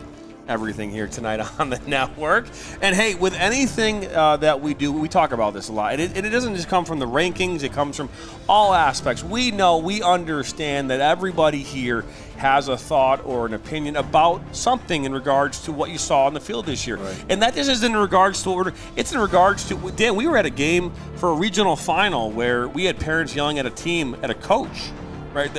everything here tonight on the network. And hey, with anything that we do, we talk about this a lot. It doesn't just come from the rankings. It comes from all aspects. We know, we understand that everybody here has a thought or an opinion about something in regards to what you saw on the field this year. Right. And that just isn't in regards to it's in regards to, Dan, we were at a game for a regional final where we had parents yelling at a team, at a coach, right,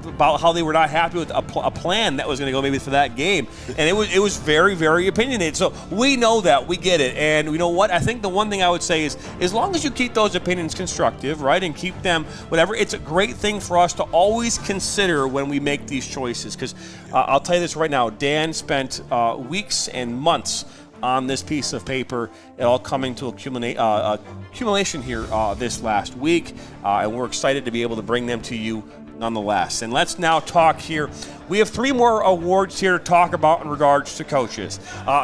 about how they were not happy with a plan that was going to go maybe for that game. And it was very, very opinionated. So we know that. We get it. And you know what? I think the one thing I would say is, as long as you keep those opinions constructive, right, and keep them whatever, it's a great thing for us to always consider when we make these choices. Because I'll tell you this right now, Dan spent weeks and months on this piece of paper, it all coming to accumulation here this last week. And we're excited to be able to bring them to you nonetheless. And let's now talk here. We have 3 more awards here to talk about in regards to coaches.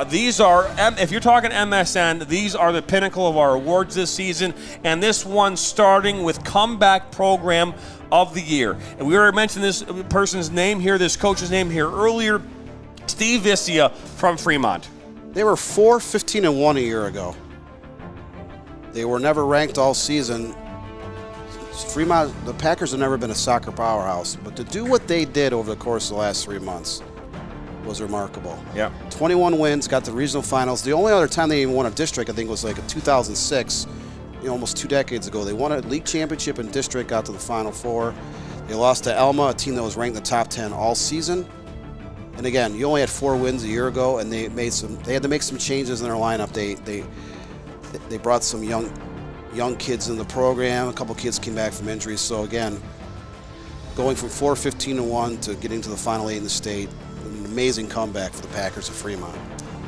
These are, if you're talking MSN, these are the pinnacle of our awards this season. And this one starting with Comeback Program of the Year. And we already mentioned this person's name here, this coach's name here earlier, Steve Viscia from Fremont. They were 4-15-1 a year ago. They were never ranked all season. Fremont, the Packers have never been a soccer powerhouse, but to do what they did over the course of the last 3 months was remarkable. Yeah, 21 wins, got the regional finals. The only other time they even won a district, I think, was like in 2006, almost 2 decades ago. They won a league championship in district, got to the Final Four. They lost to Elma, a team that was ranked in the top 10 all season. And again, you only had 4 wins a year ago, and they had to make some changes in their lineup. They brought some young kids in the program. A couple kids came back from injuries. So again, going from 4-15-1 to getting to the Final 8 in the state, an amazing comeback for the Packers of Fremont.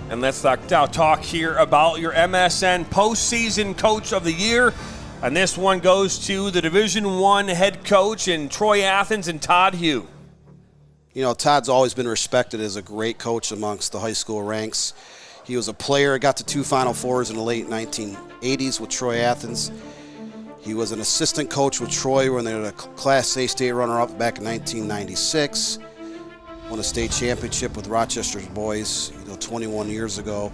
And let's now talk here about your MSN postseason coach of the year. And this one goes to the Division I head coach in Troy Athens and Todd Hugh. Todd's always been respected as a great coach amongst the high school ranks. He was a player, got to 2 Final Fours in the late 1980s with Troy Athens. He was an assistant coach with Troy when they were a Class A state runner-up back in 1996. Won a state championship with Rochester's boys, 21 years ago,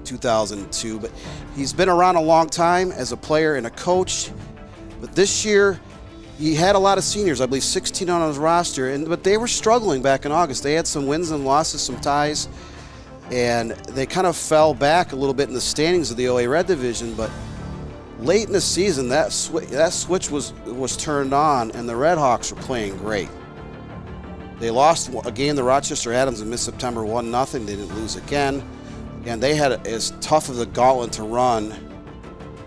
2002. But he's been around a long time as a player and a coach. But this year, he had a lot of seniors, I believe 16 on his roster, but they were struggling back in August. They had some wins and losses, some ties, and they kind of fell back a little bit in the standings of the OA Red Division. But late in the season, that switch was turned on, and the Red Hawks were playing great. They lost a game to Rochester Adams in mid-September, 1-0. They didn't lose again. And they had as tough of a gauntlet to run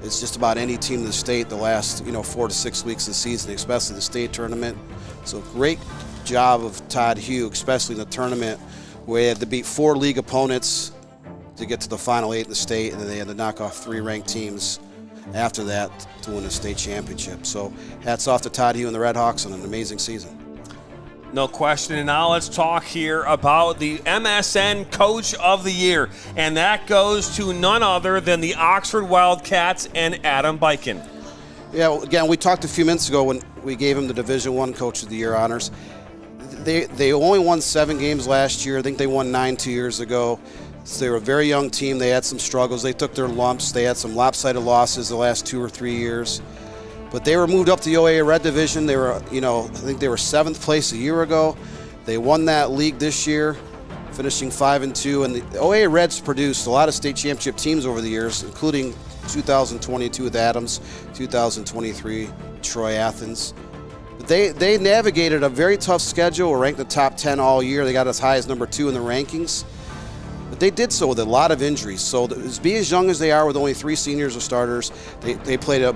as just about any team in the state the last 4 to 6 weeks of the season, especially the state tournament. So great job of Todd Hugh, especially in the tournament, where they had to beat 4 league opponents to get to the final 8 in the state, and then they had to knock off 3 ranked teams after that to win the state championship. So hats off to Todd Hugh and the Red Hawks on an amazing season. No question. And now let's talk here about the MSN Coach of the Year. And that goes to none other than the Oxford Wildcats and Adam Biken. Yeah, well, again, we talked a few minutes ago when we gave him the Division I Coach of the Year honors. They only won 7 games last year. I think they won 9 2 years ago. So they were a very young team. They had some struggles. They took their lumps. They had some lopsided losses the last 2 or 3 years. But they were moved up to the OA Red Division. They were, I think they were 7th place a year ago. They won that league this year, finishing 5-2. And the OA Reds produced a lot of state championship teams over the years, including 2022 with Adams, 2023 Troy Athens. But they navigated a very tough schedule. Were ranked in the top 10 all year. They got as high as number 2 in the rankings. But they did so with a lot of injuries. So to be as young as they are with only 3 seniors as starters, they played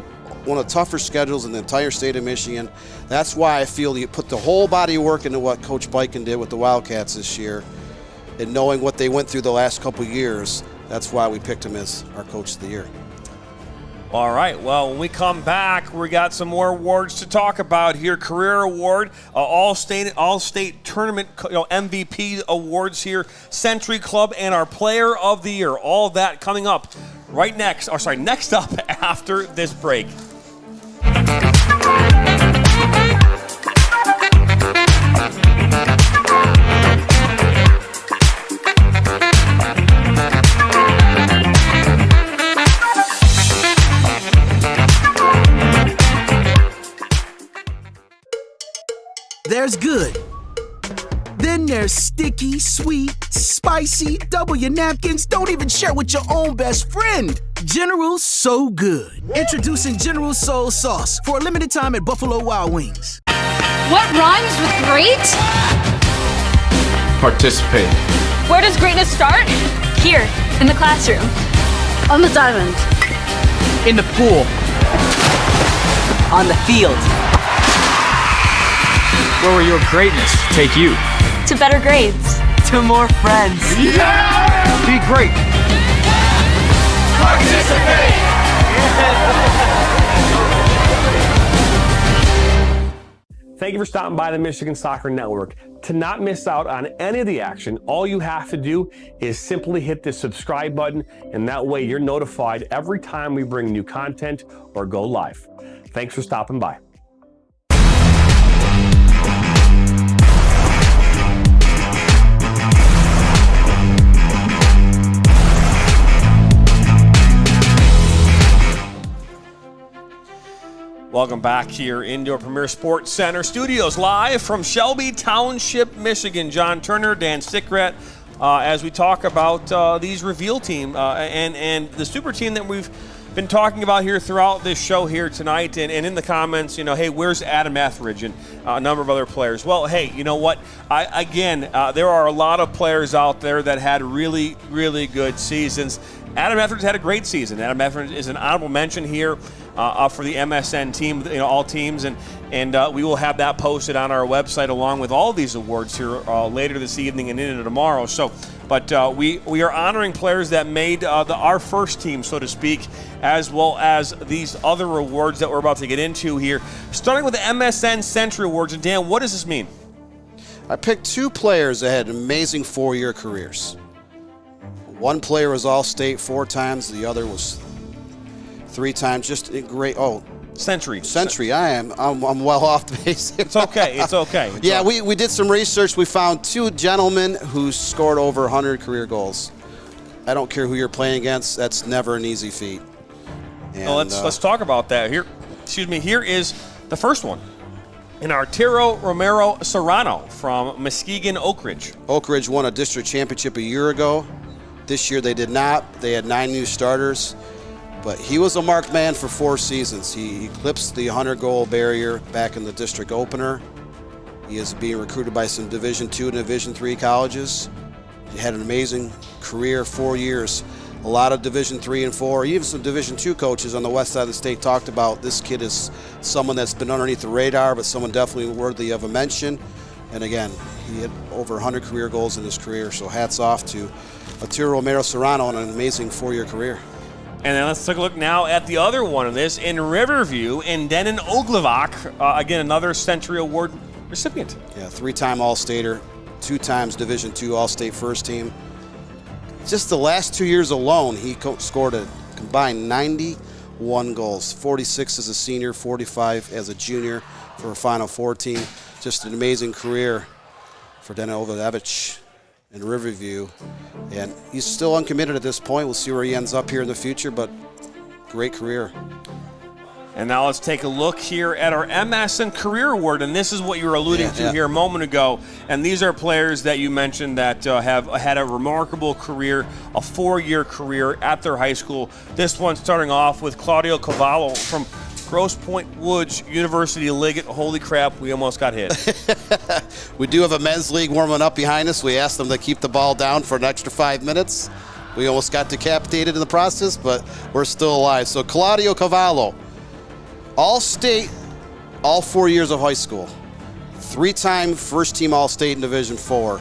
one of the tougher schedules in the entire state of Michigan. That's why I feel you put the whole body of work into what Coach Biken did with the Wildcats this year, and knowing what they went through the last couple years, that's why we picked him as our Coach of the Year. All right, well, when we come back, we got some more awards to talk about here. Career Award, all-state tournament MVP awards here, Century Club, and our Player of the Year. All that coming up next up after this break. There's good. Then there's sticky, sweet, spicy, double your napkins, don't even share with your own best friend. General So Good. Introducing General Soul Sauce for a limited time at Buffalo Wild Wings. What rhymes with great? Participate. Where does greatness start? Here, in the classroom. On the diamond. In the pool. On the field. Where will your greatness take you? To better grades. To more friends. Yeah! Be great. Participate! Thank you for stopping by the Michigan Soccer Network. To not miss out on any of the action, all you have to do is simply hit the subscribe button, and that way you're notified every time we bring new content or go live. Thanks for stopping by. Welcome back here into our Premier Sports Center studios, live from Shelby Township, Michigan. John Turner, Dan Stickrat, as we talk about these reveal team and the super team that we've been talking about here throughout this show here tonight. And in the comments, hey, where's Adam Etheridge and a number of other players? Well, hey, you know what? There are a lot of players out there that had really, really good seasons. Adam Etheridge had a great season. Adam Etheridge is an honorable mention here for the MSN team, all teams, and we will have that posted on our website along with all these awards here later this evening and into tomorrow. But we are honoring players that made our first team, so to speak, as well as these other awards that we're about to get into here. Starting with the MSN Century Awards. And Dan, what does this mean? I picked 2 players that had amazing 4-year careers. One player was All-State 4 times. The other was 3 times. Just a great. Oh, Century. I'm well off the base. It's okay. It's okay. We did some research. We found 2 gentlemen who scored over 100 career goals. I don't care who you're playing against. That's never an easy feat. And, well, let's talk about that. Here is the first one. And Arturo Romero Serrano from Muskegon Oak Ridge. Oak Ridge won a district championship a year ago. This year they did not. They had 9 new starters. But he was a marked man for 4 seasons. He eclipsed the 100-goal barrier back in the district opener. He is being recruited by some Division II and Division III colleges. He had an amazing career, 4 years. A lot of Division III and IV, even some Division II coaches on the west side of the state talked about this kid is someone that's been underneath the radar, but someone definitely worthy of a mention. And again, he had over 100 career goals in his career, so hats off to Arturo Romero Serrano on an amazing 4-year career. And then let's take a look now at the other one of this in Riverview in Denon Oglevac. Again, another Century Award recipient. Yeah, 3-time All-Stater, 2 times Division II All-State first team. Just the last 2 years alone, he scored a combined 91 goals, 46 as a senior, 45 as a junior for a Final Four team. Just an amazing career for Denon Oglevac in Riverview. And he's still uncommitted at this point. We'll see where he ends up here in the future, but great career. And now let's take a look here at our MSN Career Award, and this is what you were alluding to here a moment ago. And these are players that you mentioned that have had a remarkable career, a 4-year career at their high school. This one starting off with Claudio Cavallo from Grosse Pointe Woods University Liggett. Holy crap, we almost got hit. We do have a men's league warming up behind us. We asked them to keep the ball down for an extra 5 minutes. We almost got decapitated in the process, but we're still alive. So Claudio Cavallo, All-State, all 4 years of high school. 3-time first-team All-State in Division IV.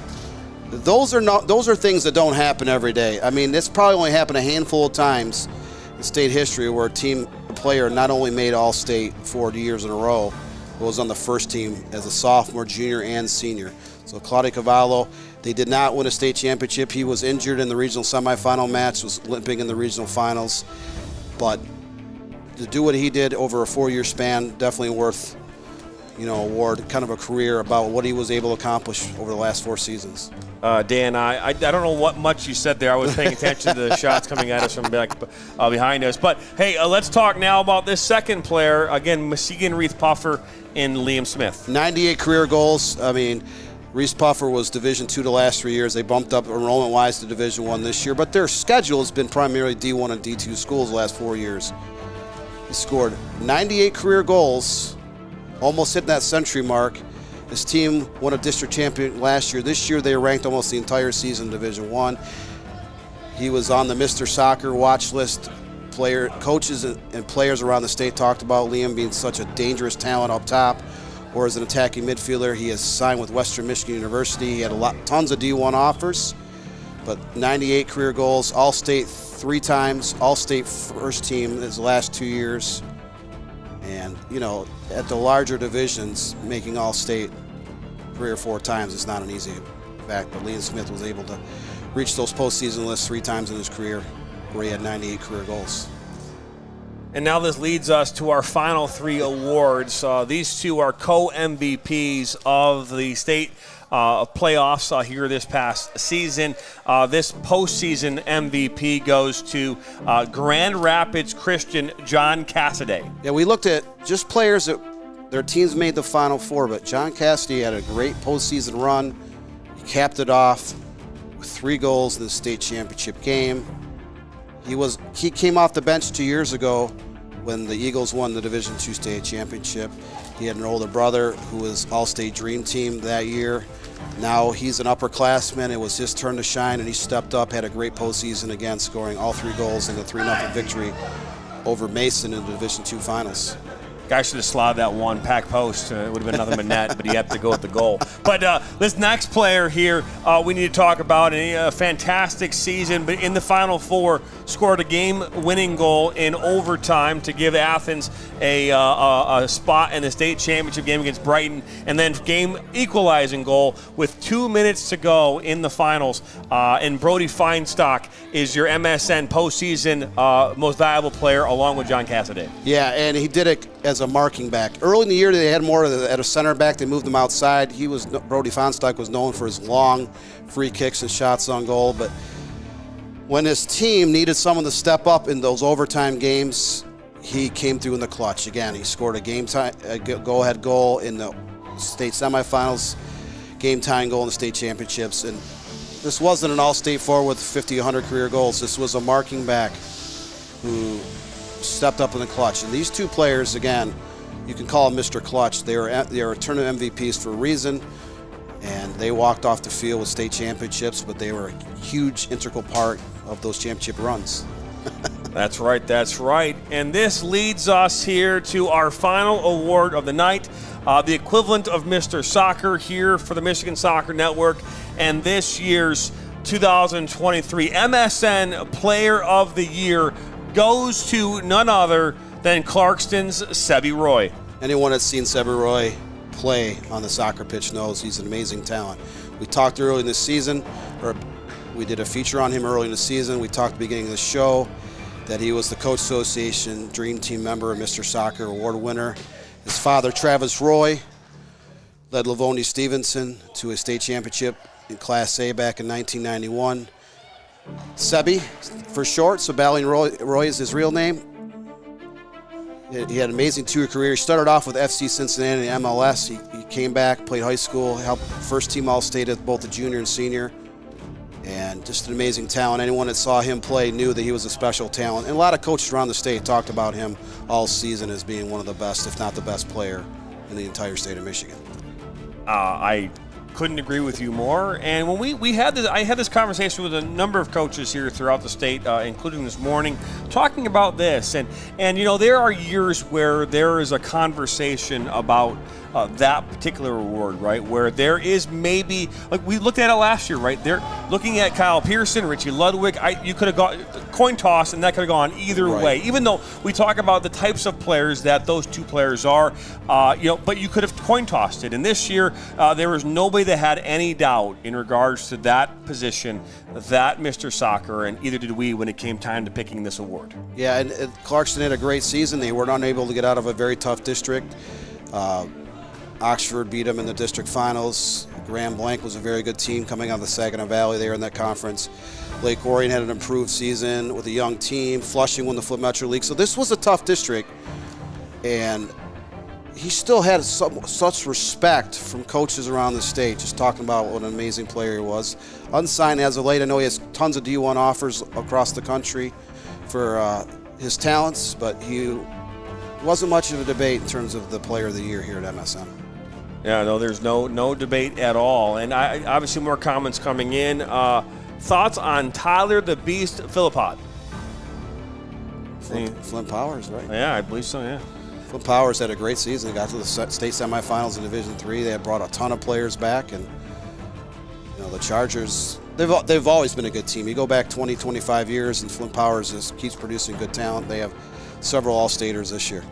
Those are things that don't happen every day. I mean, this probably only happened a handful of times in state history where a player not only made All-State 4 years in a row, but was on the first team as a sophomore, junior, and senior. So Claudio Cavallo, they did not win a state championship. He was injured in the regional semifinal match, was limping in the regional finals, but to do what he did over a 4-year span, definitely worth, award, kind of a career about what he was able to accomplish over the last 4 seasons. Dan, I don't know what much you said there. I was paying attention to the shots coming at us from back behind us. But, hey, let's talk now about this second player. Again, Muskegon Reese Puffer in Liam Smith. 98 career goals. I mean, Reese Puffer was Division II the last 3 years. They bumped up enrollment-wise to Division I this year. But their schedule has been primarily D1 and D2 schools the last 4 years. He scored 98 career goals, almost hitting that century mark. His team won a district champion last year. This year they were ranked almost the entire season in Division I. He was on the Mr. Soccer watch list. Coaches and players around the state talked about Liam being such a dangerous talent up top, or as an attacking midfielder. He has signed with Western Michigan University. He had tons of D1 offers, but 98 career goals, All-State 3 times, All-State first team his last 2 years. And, at the larger divisions, making All-State 3 or 4 times is not an easy fact. But Liam Smith was able to reach those postseason lists 3 times in his career, where he had 98 career goals. And now this leads us to our final 3 awards. These 2 are co-MVPs of the state playoffs here this past season. This postseason MVP goes to Grand Rapids Christian John Cassidy. Yeah, we looked at just players that their teams made the Final Four, but John Cassidy had a great postseason run. He capped it off with 3 goals in the state championship game. He came off the bench 2 years ago when the Eagles won the Division II state championship. He had an older brother who was All-State Dream Team that year. Now he's an upperclassman. It was his turn to shine, and he stepped up, had a great postseason again, scoring all 3 goals in the 3-0 victory over Mason in the Division II finals. Guy should have slotted that one pack post. It would have been nothing but net, but he had to go with the goal. But this next player here, we need to talk about a fantastic season, but in the Final Four, scored a game-winning goal in overtime to give Athens a spot in the state championship game against Brighton, and then game-equalizing goal with 2 minutes to go in the finals. And Brody Feinstock is your MSN postseason most valuable player, along with John Cassaday. Yeah, and he did it as a marking back. Early in the year, they had more at a center back. They moved him outside. Brody Feinstock was known for his long free kicks and shots on goal, but when his team needed someone to step up in those overtime games, he came through in the clutch. Again, he scored a go-ahead goal in the state semifinals, game-tying goal in the state championships, and this wasn't an all-state forward with 50, 100 career goals. This was a marking back who stepped up in the clutch. And these two players, again, you can call them Mr. Clutch. They are tournament MVPs for a reason, and they walked off the field with state championships, but they were a huge integral part of those championship runs. That's right, that's right. And this leads us here to our final award of the night, the equivalent of Mr. Soccer here for the Michigan Soccer Network, and this year's 2023 MSN Player of the Year goes to none other than Clarkston's Sebi Roy. Anyone that's seen Sebi Roy play on the soccer pitch knows he's an amazing talent. We talked early in the season, or we did a feature on him early in the season. We talked at the beginning of the show that he was the Coach Association Dream Team member, Mr. Soccer Award winner. His father, Travis Roy, led Livonia Stevenson to a state championship in Class A back in 1991. Sebi, for short, so Roy is his real name. He had an amazing two-year career. He started off with FC Cincinnati and MLS. He came back, played high school, helped first-team All-State at both the junior and senior, and just an amazing talent. Anyone that saw him play knew that he was a special talent. And a lot of coaches around the state talked about him all season as being one of the best, if not the best player in the entire state of Michigan. I couldn't agree with you more. And when we had this, I had this conversation with a number of coaches here throughout the state, including this morning, talking about this. And you know, there are years where there is a conversation about that particular award, right? Where there is maybe, like we looked at it last year, right? They're looking at Kyle Pearson, Richie Ludwig. You could have got coin toss, and that could have gone either way. Even though we talk about the types of players that those two players are, but you could have coin tossed it. And this year, there was nobody that had any doubt in regards to that position, that Mr. Soccer, and either did we when it came time to picking this award. Yeah, and Clarkston had a great season. They were unable to get out of a very tough district. Oxford beat them in the district finals. Grand Blanc was a very good team coming out of the Saginaw Valley there in that conference. Lake Orion had an improved season with a young team. Flushing won the Flint Metro League. So this was a tough district, and he still had such respect from coaches around the state, just talking about what an amazing player he was. Unsigned as of late, I know he has tons of D1 offers across the country for his talents, but he wasn't much of a debate in terms of the player of the year here at MSN. Yeah, no, there's no debate at all. And obviously more comments coming in. Thoughts on Tyler the Beast Philippot? Flint Powers, right? Yeah, I believe so, yeah. Flint Powers had a great season. They got to the state semifinals in Division III. They had brought a ton of players back, and the Chargers, they've always been a good team. You go back 20, 25 years, and Flint Powers just keeps producing good talent. They have several All-Staters this year.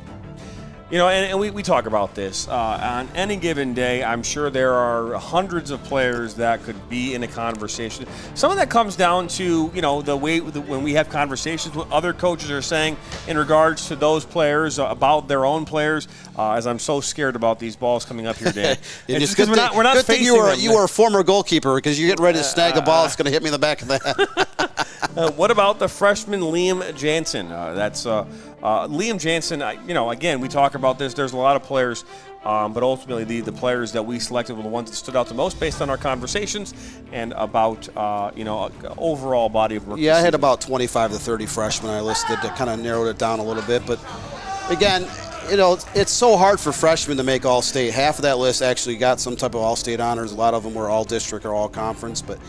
And we talk about this. On any given day, I'm sure there are hundreds of players that could be in a conversation. Some of that comes down to, the way when we have conversations with other coaches are saying in regards to those players, about their own players, as I'm so scared about these balls coming up here, Dan. It's good we're not facing you were a former goalkeeper, because you're getting ready to snag a ball that's going to hit me in the back of the head. What about the freshman Liam Jansen? Liam Jansen, again, we talk about this. There's a lot of players, but ultimately the players that we selected were the ones that stood out the most based on our conversations and about, overall body of work. Yeah, I had about 25 to 30 freshmen I listed that kind of narrowed it down a little bit. But, again, it's so hard for freshmen to make All-State. Half of that list actually got some type of All-State honors. A lot of them were All-District or All-Conference. But,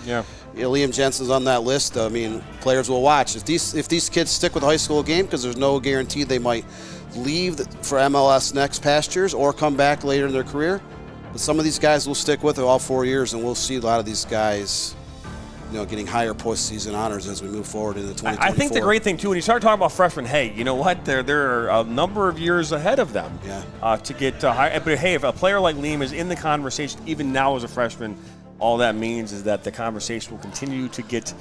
Liam Jensen's on that list. I mean, players will watch. If these kids stick with a high school game, because there's no guarantee they might leave for MLS next pastures or come back later in their career. But some of these guys will stick with it all 4 years, and we'll see a lot of these guys, getting higher postseason honors as we move forward into 2024. I think the great thing, too, when you start talking about freshmen, hey, you know what? There are a number of years ahead of them to get higher. But, hey, if a player like Liam is in the conversation, even now as a freshman, all that means is that the conversation will continue to get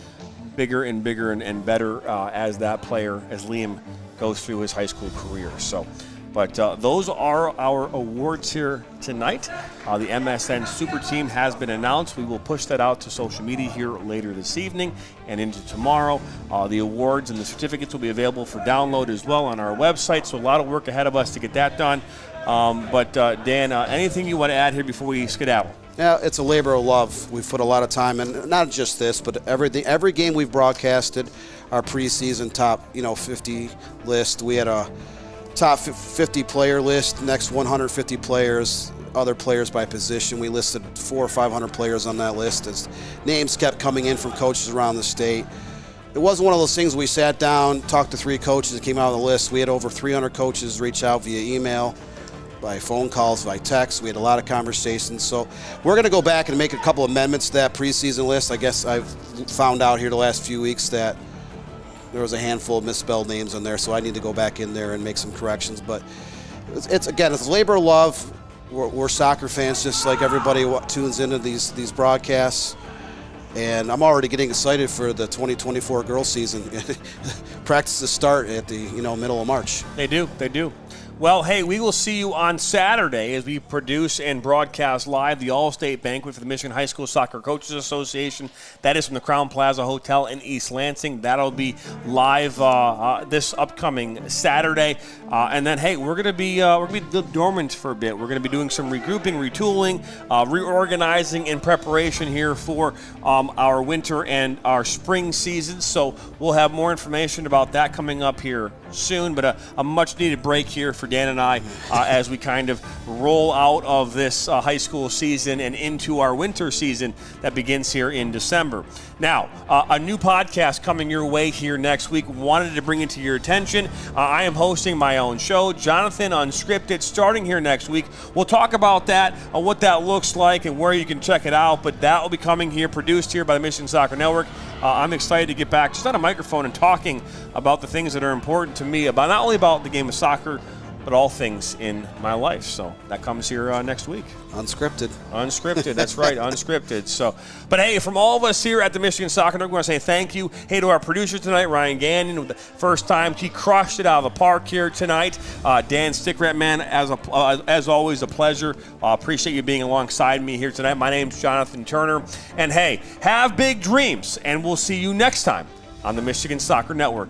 bigger and bigger and better as that player, as Liam goes through his high school career. But those are our awards here tonight. The MSN Super Team has been announced. We will push that out to social media here later this evening and into tomorrow. The awards and the certificates will be available for download as well on our website, so a lot of work ahead of us to get that done. But Dan, anything you want to add here before we skedaddle? Yeah, it's a labor of love. We've put a lot of time in, not just this, but every game we've broadcasted, our preseason top 50 list. We had a top 50 player list, next 150 players, other players by position. We listed 400 or 500 players on that list as names kept coming in from coaches around the state. It wasn't one of those things we sat down, talked to 3 coaches and came out on the list. We had over 300 coaches reach out via email, by phone calls, by text. We had a lot of conversations. So we're going to go back and make a couple amendments to that preseason list. I guess I've found out here the last few weeks that there was a handful of misspelled names on there, so I need to go back in there and make some corrections. But it's labor of love. We're soccer fans, just like everybody tunes into these broadcasts. And I'm already getting excited for the 2024 girls season. Practices start at the middle of March. They do. Well, hey, we will see you on Saturday as we produce and broadcast live the All-State Banquet for the Michigan High School Soccer Coaches Association. That is from the Crown Plaza Hotel in East Lansing. That'll be live this upcoming Saturday. And then, hey, we're gonna be dormant for a bit. We're gonna be doing some regrouping, retooling, reorganizing in preparation here for our winter and our spring seasons. So we'll have more information about that coming up here soon. But a much-needed break here for Dan and I as we kind of roll out of this high school season and into our winter season that begins here in December. Now, a new podcast coming your way here next week. Wanted to bring it to your attention. I am hosting my own show, Jonathan Unscripted, starting here next week. We'll talk about that, what that looks like, and where you can check it out. But that will be coming here, produced here by the Michigan Soccer Network. I'm excited to get back just on a microphone and talking about the things that are important to me, about not only about the game of soccer, but all things in my life. So that comes here next week. Unscripted, that's right, unscripted. So, but hey, from all of us here at the Michigan Soccer Network, we want to say thank you. Hey, to our producer tonight, Ryan Gagnon, with the first time. He crushed it out of the park here tonight. Dan Stickrat, man, as always, a pleasure. Appreciate you being alongside me here tonight. My name's Jonathan Turner. And hey, have big dreams, and we'll see you next time on the Michigan Soccer Network.